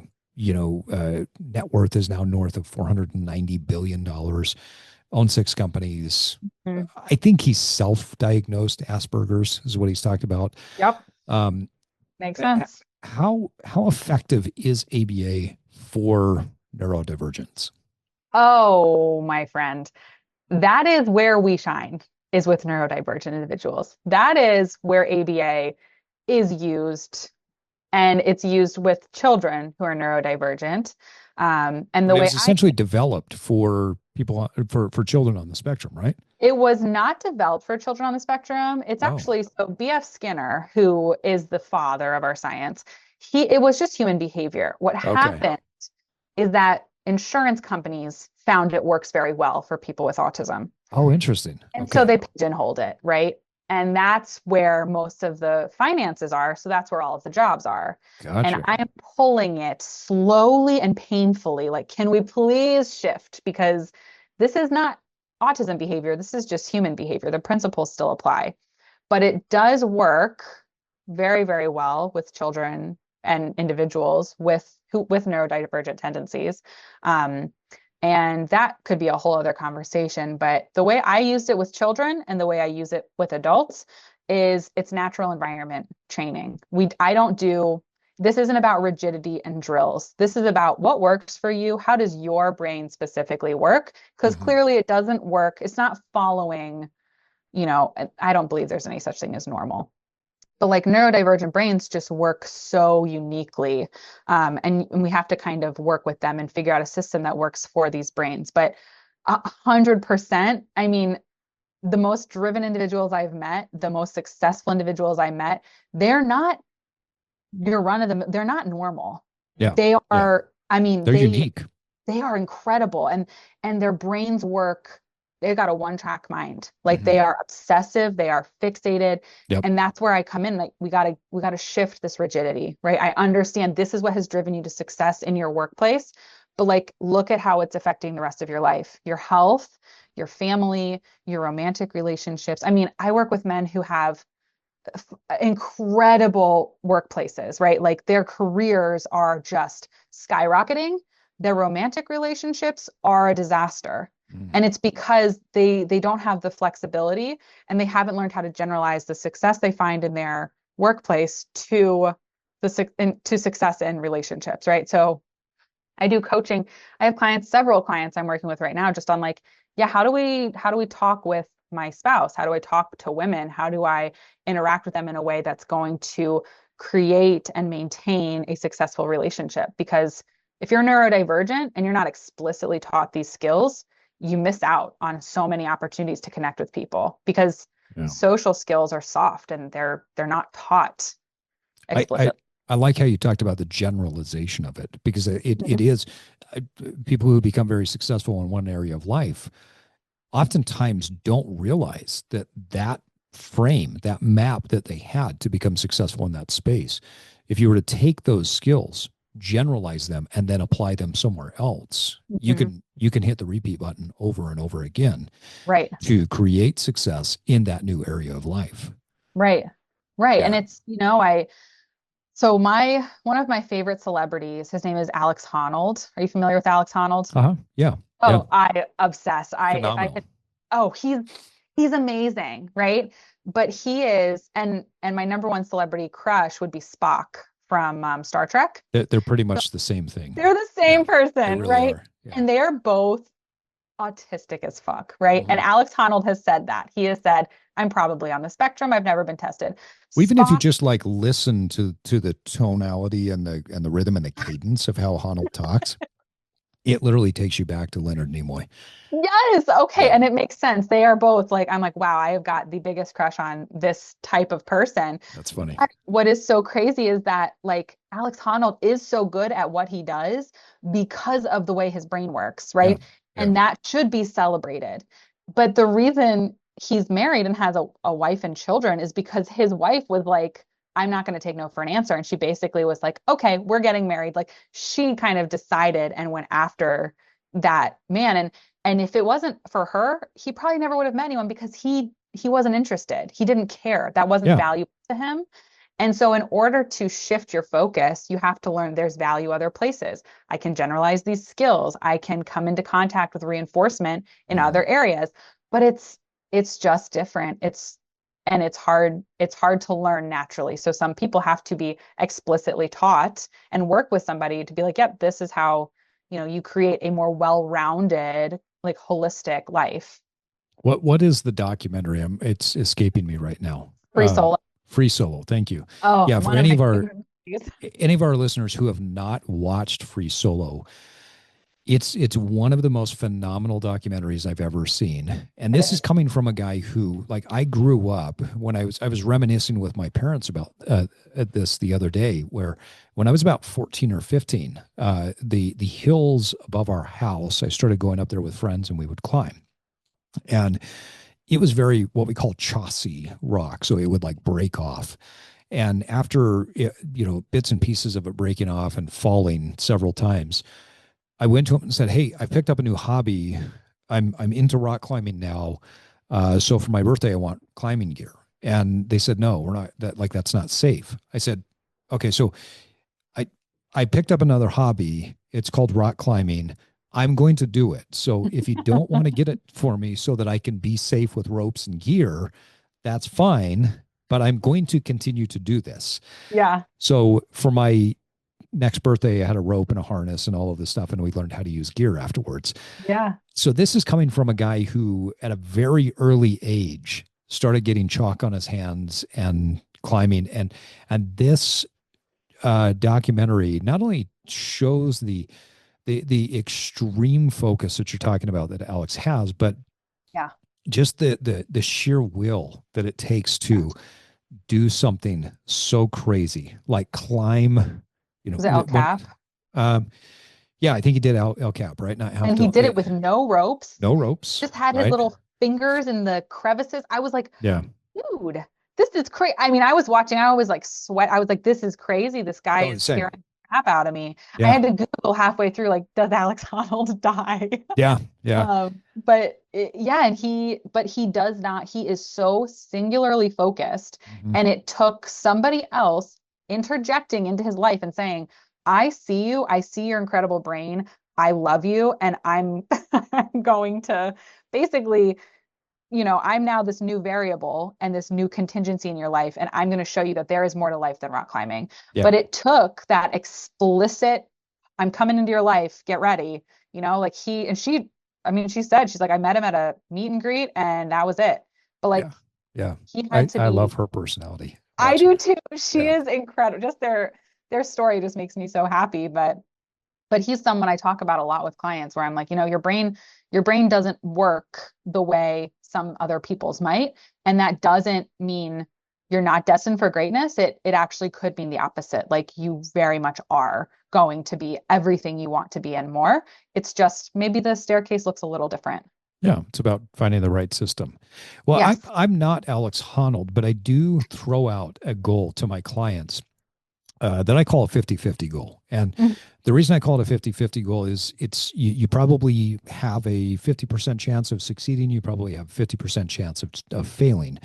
worth is now north of $490 billion, owns six companies. Mhm. I think he's self-diagnosed Asperger's is what he's talked about. Yep. Um, Makes sense. how effective is ABA for neurodivergence? Oh, my friend. That is where we shine, is with neurodivergent individuals. That is where ABA is used, and it's used with children who are neurodivergent. And But the it way was essentially developed for people for children on the spectrum, right? it was not developed for children on the spectrum. It's Oh, actually, so B.F. Skinner, who is the father of our science, it was just human behavior. What okay. happened is that insurance companies found it works very well for people with autism. Oh, interesting. And so Okay. they pigeonholed it, right? And that's where most of the finances are. So that's where all of the jobs are. And Gotcha. I am pulling it slowly and painfully. Like, can we please shift? Because this is not autism behavior. This is just human behavior. The principles still apply, but it does work very, very well with children and individuals with neurodivergent tendencies. Um, and that could be a whole other conversation. But the way I used it with children and the way I use it with adults is it's natural environment training. I don't do This isn't about rigidity and drills. This is about what works for you. How does your brain specifically work? Because Hmm. clearly it doesn't work. It's not following, I don't believe there's any such thing as normal. But like neurodivergent brains just work so uniquely. And we have to kind of work with them and figure out a system that works for these brains. But 100%, I mean, the most driven individuals I've met, the most successful individuals I met, they're not your run of them, they're not normal. Yeah. They Yeah. are, I mean, They're unique. they are incredible, and their brains work. They've got a one-track mind. Like, Hmm. they are obsessive, they are fixated. Yep. And that's where I come in. Like, we gotta shift this rigidity, right? I understand this is what has driven you to success in your workplace, but like, look at how it's affecting the rest of your life, your health, your family, your romantic relationships. I mean, I work with men who have incredible workplaces, right? Like, their careers are just skyrocketing. Their romantic relationships are a disaster. Mm. And it's because they don't have the flexibility, and they haven't learned how to generalize the success they find in their workplace to success in relationships, right? So I do coaching. I have several clients I'm working with right now, just on like, yeah, how do we talk with my spouse? How do I talk to women? How do I interact with them in a way that's going to create and maintain a successful relationship? Because if you're neurodivergent and you're not explicitly taught these skills, you miss out on so many opportunities to connect with people, because Yeah. social skills are soft and they're not taught I, I explicitly. I like how you talked about the generalization of it, because it Mhm. is uh, people who become very successful in one area of life oftentimes don't realize that frame, that map that they had to become successful in that space. If you were to take those skills generalize them, and then apply them somewhere else, Mhm. you can hit the repeat button over and over again Right. to create success in that new area of life. Right. Right. And Yeah. it's, so my one of my favorite celebrities, his name is Alex Honnold. Are you familiar with Alex Honnold? Uh-huh. Yeah. Yeah. Oh, I obsess. I Phenomenal. could, oh, he's amazing, right? But he is, and my number one celebrity crush would be Spock from Star Trek. They're pretty much the same thing. They're the Yeah. same They person, really right? are. Yeah. And they are both autistic as fuck, right? And Mhm. Alex Honnold has said that. He has said, I'm probably on the spectrum. I've never been tested. Well, even if you Spock, just like listen to the tonality and the rhythm and the cadence of how Honnold talks, it literally takes you back to Leonard Nimoy. yes, okay. Yeah. And it makes sense. They are both like, I'm like, wow, I have got the biggest crush on this type of person. That's funny. But what is so crazy is that like Alex Honnold is so good at what he does because of the way his brain works, Yeah. right? Yeah. And that should be celebrated. But the reason he's married and has a wife and children is because his wife was like, I'm not going to take no for an answer. And she basically was like, okay, we're getting married. Like she kind of decided and went after that man. And if it wasn't for her, he probably never would have met anyone because he wasn't interested. He didn't care. That wasn't Yeah. valuable to him. And so, in order to shift your focus, you have to learn there's value other places. I can generalize these skills. I can come into contact with reinforcement in Mhm. other areas, but it's just different. It's hard to learn naturally. So some people have to be explicitly taught and work with somebody to be like, yep, this is how, you create a more well-rounded, like holistic life. What is the documentary? It's escaping me right now. Free solo. Free Solo. Thank you. Oh, Yeah, for one of my favorite movies. any of our listeners who have not watched Free Solo, it's one of the most phenomenal documentaries I've ever seen. And It this is is. coming from a guy who, like, I grew up when I was reminiscing with my parents about this the other day, where when I was about 14 or 15, the hills above our house, I started going up there with friends and we would climb. And it was very what we call chossy rock, so it would like break off. And after bits and pieces of it breaking off and falling several times, I went to him and said, "Hey, I picked up a new hobby. I'm into rock climbing now. So for my birthday, I want climbing gear." And they said, "No, we're not. That's not safe." I said, "Okay, so I I picked up another hobby. It's called rock climbing. I'm going to do it. So if you don't want to get it for me so that I can be safe with ropes and gear, that's fine. But I'm going to continue to do this." Yeah. So for my next birthday, I had a rope and a harness and all of this stuff, and we learned how to use gear afterwards. Yeah. So this is coming from a guy who, at a very early age, started getting chalk on his hands and climbing, and this documentary not only shows the extreme focus that you're talking about that Alex has, but Yeah. just the sheer will that it takes Yeah. to do something so crazy, like climb, Was it El when, Cap? um, yeah, I think he did El Cap, right? Not have And he to, did it with no ropes. no ropes, Just had his right? little fingers in the crevices. I was like, Yeah. dude, this is crazy. I mean, I was watching, I was like sweat. I was like, this is crazy. This guy Oh, is same. scaring the crap out of me. I Yeah. had to Google halfway through, like, does Alex Honnold die? Yeah. Yeah. Yeah, but he does not, he is so singularly focused. Mhm. And it took somebody else interjecting into his life and saying, I see you, I see your incredible brain, I love you, and I'm I'm going to basically, I'm now this new variable and this new contingency in your life, and I'm going to show you that there is more to life than rock climbing. Yeah. But it took that explicit, I'm coming into your life, get ready, like he and she, I mean, she said, she's like, I met him at a meet and greet and that was it. But like Yeah. Yeah. he had to I love be, her personality. I Watching do her. too. She Yeah. is incredible. Just their story just makes me so happy. But he's someone I talk about a lot with clients where I'm like, your brain doesn't work the way some other people's might. And that doesn't mean you're not destined for greatness. It actually could mean the opposite. Like you very much are going to be everything you want to be and more. It's just maybe the staircase looks a little different. Yeah, it's about finding the right system. Well, Yes. I'm not Alex Honnold, but I do throw out a goal to my clients that I call a 50-50 goal. And Mhm. the reason I call it a 50-50 goal is you probably have a 50% chance of succeeding. You probably have 50% chance of failing.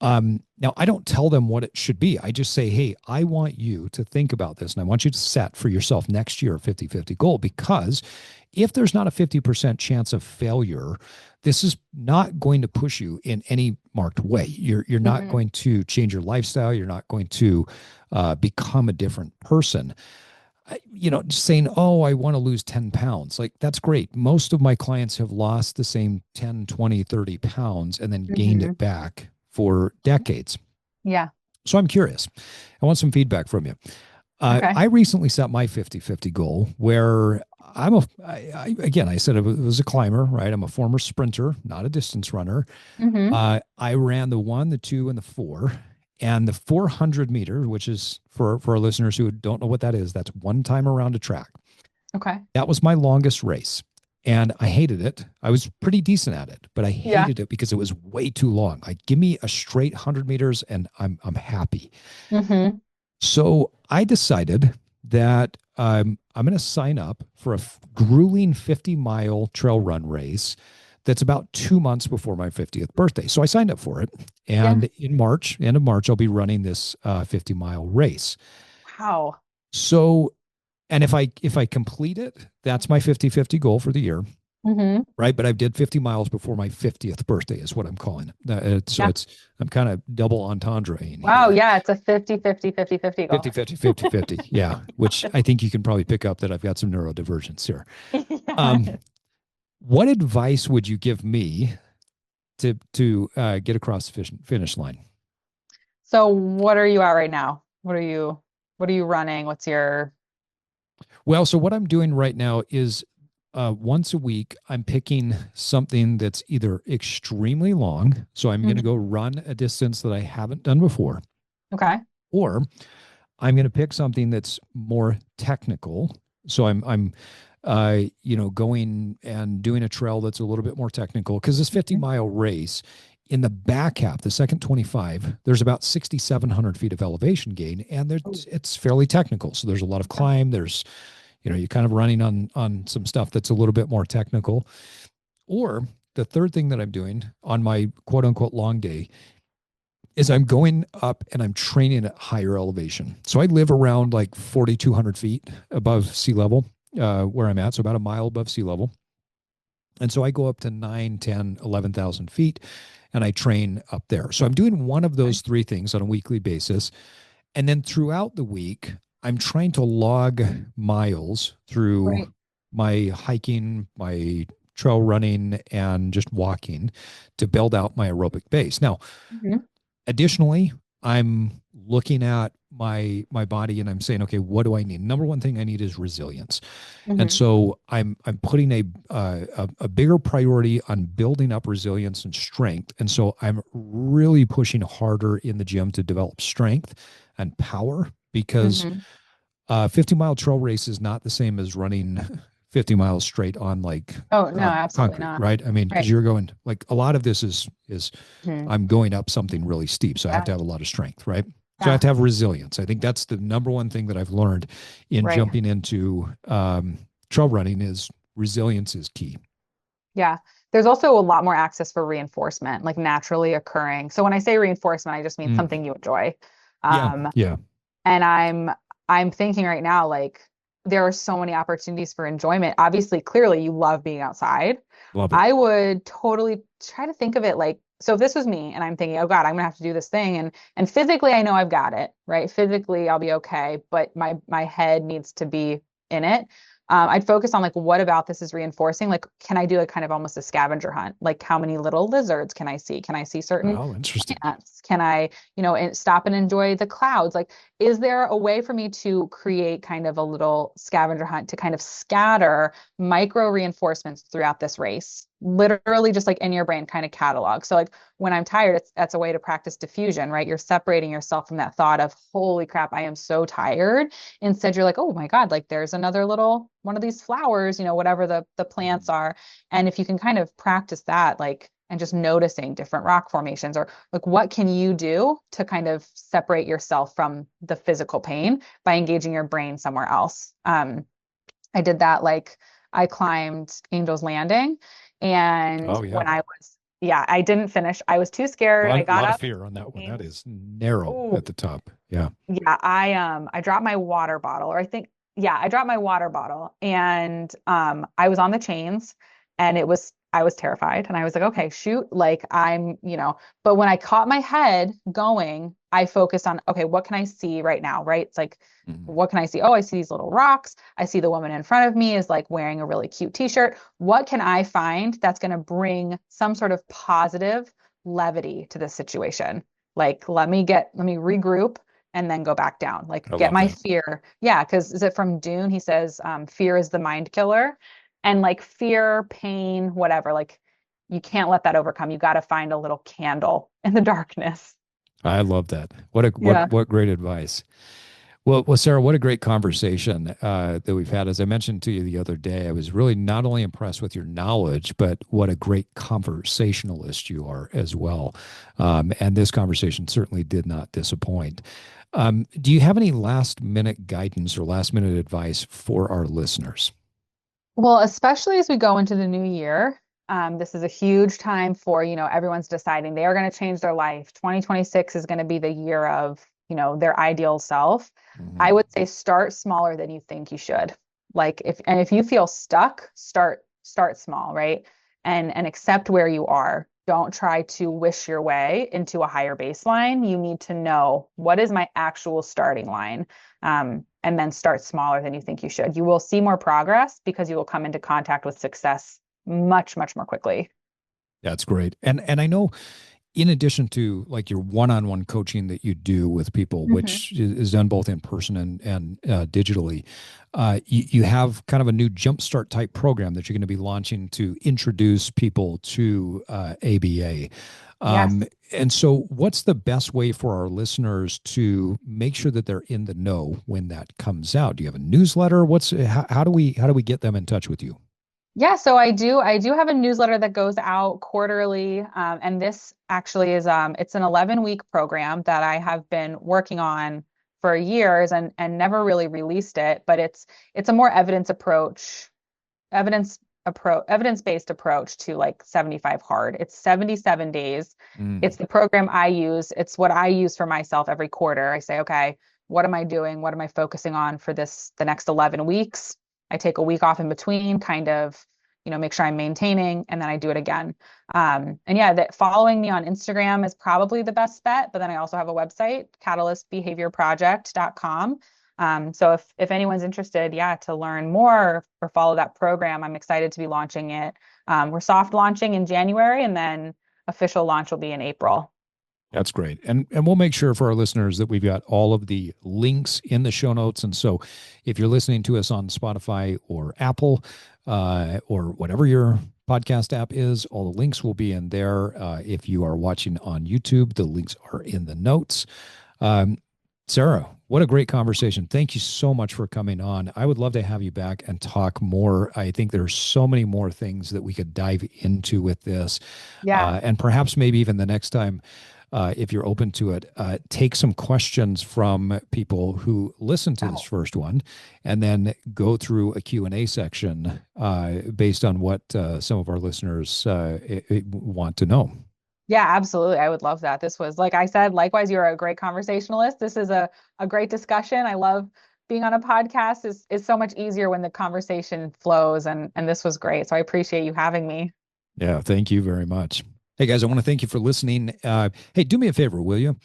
Now, I don't tell them what it should be. I just say, hey, I want you to think about this and I want you to set for yourself next year a 50-50 goal, because if there's not a 50% chance of failure, this is not going to push you in any marked way. You're not Mhm. going to change your lifestyle. You're not going to become a different person. Just saying, oh, I want to lose 10 pounds. Like, that's great. Most of my clients have lost the same 10, 20, 30 pounds and then gained Mhm. it back for decades. Yeah. So I'm curious. I want some feedback from you. Okay. I recently set my 50-50 goal where again, I said it was a climber, right? I'm a former sprinter, not a distance runner. Hmm. I ran the 1, the 2, and the 4. And the 400 meter, which is for our listeners who don't know what that is, that's one time around a track. Okay. That was my longest race. And I hated it. I was pretty decent at it, but I Yeah. hated it because it was way too long. Like, give me a straight 100 meters and I'm happy. Hmm. So I decided that I'm going to sign up for a grueling 50-mile trail run race that's about 2 months before my 50th birthday. So I signed up for it. Yeah. And in March, end of March, I'll be running this 50-mile race. Wow. So, and if I complete it, that's my 50-50 goal for the year. Hmm. Right. But I did 50 miles before my 50th birthday is what I'm calling it. So Yeah. I'm kind of double entendre Wow. here. Yeah. It's a 50-50-50-50 goal. 50-50-50-50. Yeah. Which I think you can probably pick up that I've got some neurodivergence here. Yeah. Um, what advice would you give me to get across the finish line? So what are you at right now? What are you running? What's your Well, so what I'm doing right now is once a week, I'm picking something that's either extremely long. So I'm going to Mhm. go run a distance that I haven't done before, Okay. or I'm going to pick something that's more technical. So I'm going and doing a trail that's a little bit more technical, because this 50-mile race, in the back half, the second 25, there's about 6,700 feet of elevation gain, and Oh, it's fairly technical. So there's a lot of okay. climb. You're kind of running on some stuff that's a little bit more technical. Or the third thing that I'm doing on my quote unquote long day is I'm going up and I'm training at higher elevation. So I live around like 4,200 feet above sea level, where I'm at. So about a mile above sea level. And so I go up to 9, 10, 11,000 feet and I train up there. So I'm doing one of Okay. those three things on a weekly basis. And then throughout the week, I'm trying to log miles through Right. my hiking, my trail running, and just walking to build out my aerobic base. Now, Hmm. additionally, I'm looking at my body and I'm saying, okay, what do I need? Number one thing I need is resilience. And Hmm. so I'm putting a bigger priority on building up resilience and strength. And so I'm really pushing harder in the gym to develop strength and power, because Hmm. 50-mile trail race is not the same as running 50 miles straight on like Oh, no, absolutely concrete, not. right? I mean, because Right. you're going, like, a lot of this is Hmm. I'm going up something really steep, so I have Yeah. to have a lot of strength, right? So I have Yeah. to have resilience. I think that's the number one thing that I've learned in Right. jumping into trail running is resilience is key. Yeah. There's also a lot more access for reinforcement, like naturally occurring. So when I say reinforcement, I just mean Mm. something you enjoy. Yeah, Um, yeah, and I'm thinking right now, like there are so many opportunities for enjoyment. Obviously, clearly you love being outside. love it. I would totally try to think of it like, so if this was me and I'm thinking, oh God, I'm gonna have to do this thing, and physically I know I've got it, right? Physically I'll be okay, but my head needs to be in it. I'd focus on like what about this is reinforcing? Like, can I do a kind of almost a scavenger hunt? Like, how many little lizards can I see? Can I see certain Oh, interesting. plants? Can I, stop and enjoy the clouds? Like, is there a way for me to create kind of a little scavenger hunt to kind of scatter micro reinforcements throughout this race? Literally just like in your brain kind of catalog. So like when I'm tired, that's a way to practice diffusion, right? You're separating yourself from that thought of, holy crap, I am so tired. Instead, you're like, oh my God, like there's another little one of these flowers, whatever the plants are. And if you can kind of practice that, like, and just noticing different rock formations, or like what can you do to kind of separate yourself from the physical pain by engaging your brain somewhere else. I did that, like I climbed Angel's Landing, and Oh yeah. when I was, yeah, I didn't finish. I was too A scared. I got lot of up. fear on that one. That is narrow Oh, at the top. Yeah. yeah, I dropped my water bottle, or I think, yeah, I dropped my water bottle, and I was on the chains, and I was terrified, and I was like, okay, shoot, like but when I caught my head going, I focused on, okay, what can I see right now, right? It's like, Mhm. what can I see? Oh, I see these little rocks. I see the woman in front of me is like wearing a really cute t-shirt. What can I find that's going to bring some sort of positive levity to this situation? Like, let me regroup and then go back down. Like I get love my that. fear. Yeah, because is it from Dune? He says, fear is the mind killer. And like fear, pain, whatever, like you can't let that overcome. You got to find a little candle in the darkness. I love that. What a Yeah. what great advice. Well, Sarah, what a great conversation that we've had. As I mentioned to you the other day, I was really not only impressed with your knowledge, but what a great conversationalist you are as well. And this conversation certainly did not disappoint. Do you have any last minute guidance or last minute advice for our listeners? Well, especially as we go into the new year, this is a huge time for, everyone's deciding they are going to change their life. 2026 is going to be the year of, their ideal self. I Mhm. would say start smaller than you think you should. Like if you feel stuck, start small, right? And accept where you are. Don't try to wish your way into a higher baseline. You need to know, what is my actual starting line? And then start smaller than you think you should. You will see more progress because you will come into contact with success much, much more quickly. That's great. And I know in addition to like your one-on-one coaching that you do with people, Mhm. which is done both in person and digitally, you have kind of a new jumpstart type program that you're going to be launching to introduce people to ABA. Yes. And so, what's the best way for our listeners to make sure that they're in the know when that comes out? Do you have a newsletter? How do we get them in touch with you? Yeah, so I do have a newsletter that goes out quarterly. And this actually is it's an 11-week program that I have been working on for years and never really released it, but it's a more evidence-based approach to like 75 hard. It's 77 days. Mm, It's the program I use. It's what I use for myself every quarter. I say, okay, what am I doing? What am I focusing on for the next 11 weeks? I take a week off in between, kind of, make sure I'm maintaining, and then I do it again. And yeah, that following me on Instagram is probably the best bet. But then I also have a website, catalystbehaviorproject.com. So if anyone's interested, yeah, to learn more or follow that program, I'm excited to be launching it. We're soft launching in January, and then official launch will be in April. that's great. And we'll make sure for our listeners that we've got all of the links in the show notes. And so if you're listening to us on Spotify or Apple or whatever your podcast app is, all the links will be in there. If you are watching on YouTube, the links are in the notes. Um, Sarah, what a great conversation. Thank you so much for coming on. I would love to have you back and talk more. I think there's so many more things that we could dive into with this. Yeah. And perhaps maybe even the next time, if you're open to it, take some questions from people who listen to this Oh, first one and then go through a Q&A section based on what some of our listeners want to know. yeah, absolutely. I would love that. This was, like I said, likewise, you're a great conversationalist. This is a great discussion. I love being on a podcast. Is so much easier when the conversation flows, and this was great. So I appreciate you having me. Yeah, thank you very much. Hey guys, I want to thank you for listening. Hey, do me a favor, will you?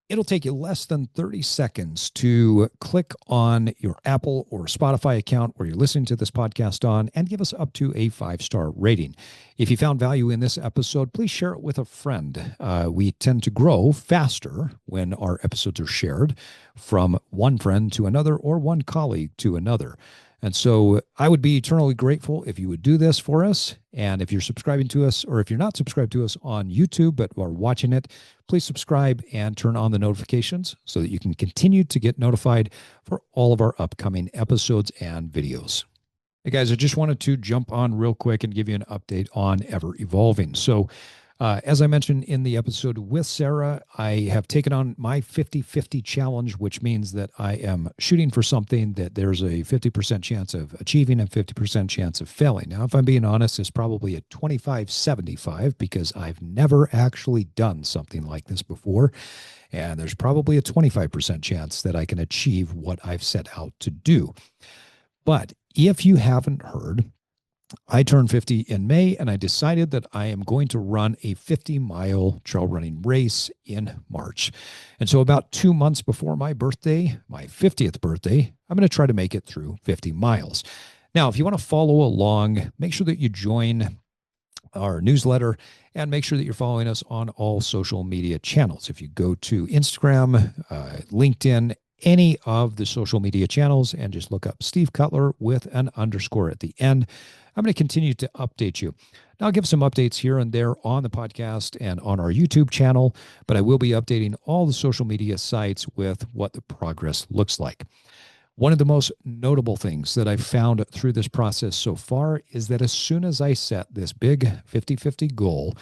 It'll take you less than 30 seconds to click on your Apple or Spotify account where you're listening to this podcast on and give us up to a 5-star rating. If you found value in this episode, please share it with a friend. We tend to grow faster when our episodes are shared from one friend to another or one colleague to another. And so I would be eternally grateful if you would do this for us. And if you're subscribing to us, or if you're not subscribed to us on YouTube but are watching it, please subscribe and turn on the notifications so that you can continue to get notified for all of our upcoming episodes and videos. Hey guys, I just wanted to jump on real quick and give you an update on Ever Evolving. As I mentioned in the episode with Sarah, I have taken on my 50-50 challenge, which means that I am shooting for something that there's a 50% chance of achieving and 50% chance of failing. Now, if I'm being honest, it's probably a 25-75 because I've never actually done something like this before. And there's probably a 25% chance that I can achieve what I've set out to do. But if you haven't heard, I turned 50 in May and I decided that I am going to run a 50-mile trail running race in March. And so, about 2 months before my birthday, my 50th birthday, I'm going to try to make it through 50 miles. Now, if you want to follow along, make sure that you join our newsletter and make sure that you're following us on all social media channels. If you go to Instagram, LinkedIn, any of the social media channels and just look up Steve Cutler with an underscore at the end, I'm going to continue to update you. Now, I'll give some updates here and there on the podcast and on our YouTube channel, but I will be updating all the social media sites with what the progress looks like. One of the most notable things that I've found through this process so far is that as soon as I set this big 50-50 goal,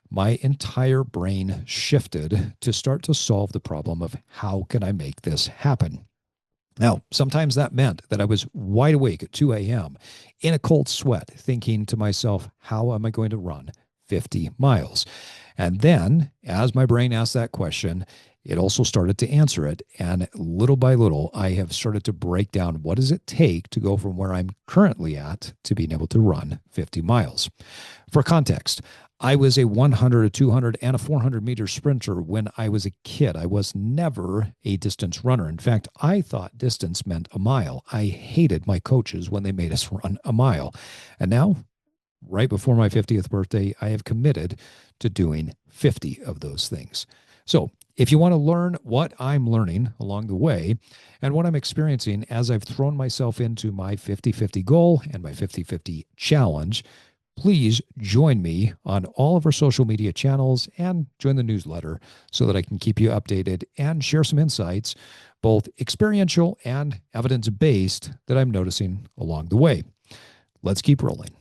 my entire brain shifted to start to solve the problem of how can I make this happen? Now, sometimes that meant that I was wide awake at 2 a.m. in a cold sweat, thinking to myself, how am I going to run 50 miles? And then, as my brain asked that question, it also started to answer it. And little by little, I have started to break down what does it take to go from where I'm currently at to being able to run 50 miles. For context, I was a 100, a 200, and a 400-meter sprinter when I was a kid. I was never a distance runner. In fact, I thought distance meant a mile. I hated my coaches when they made us run a mile. And now, right before my 50th birthday, I have committed to doing 50 of those things. So if you want to learn what I'm learning along the way and what I'm experiencing as I've thrown myself into my 50-50 goal and my 50-50 challenge, please join me on all of our social media channels and join the newsletter so that I can keep you updated and share some insights, both experiential and evidence-based, that I'm noticing along the way. Let's keep rolling.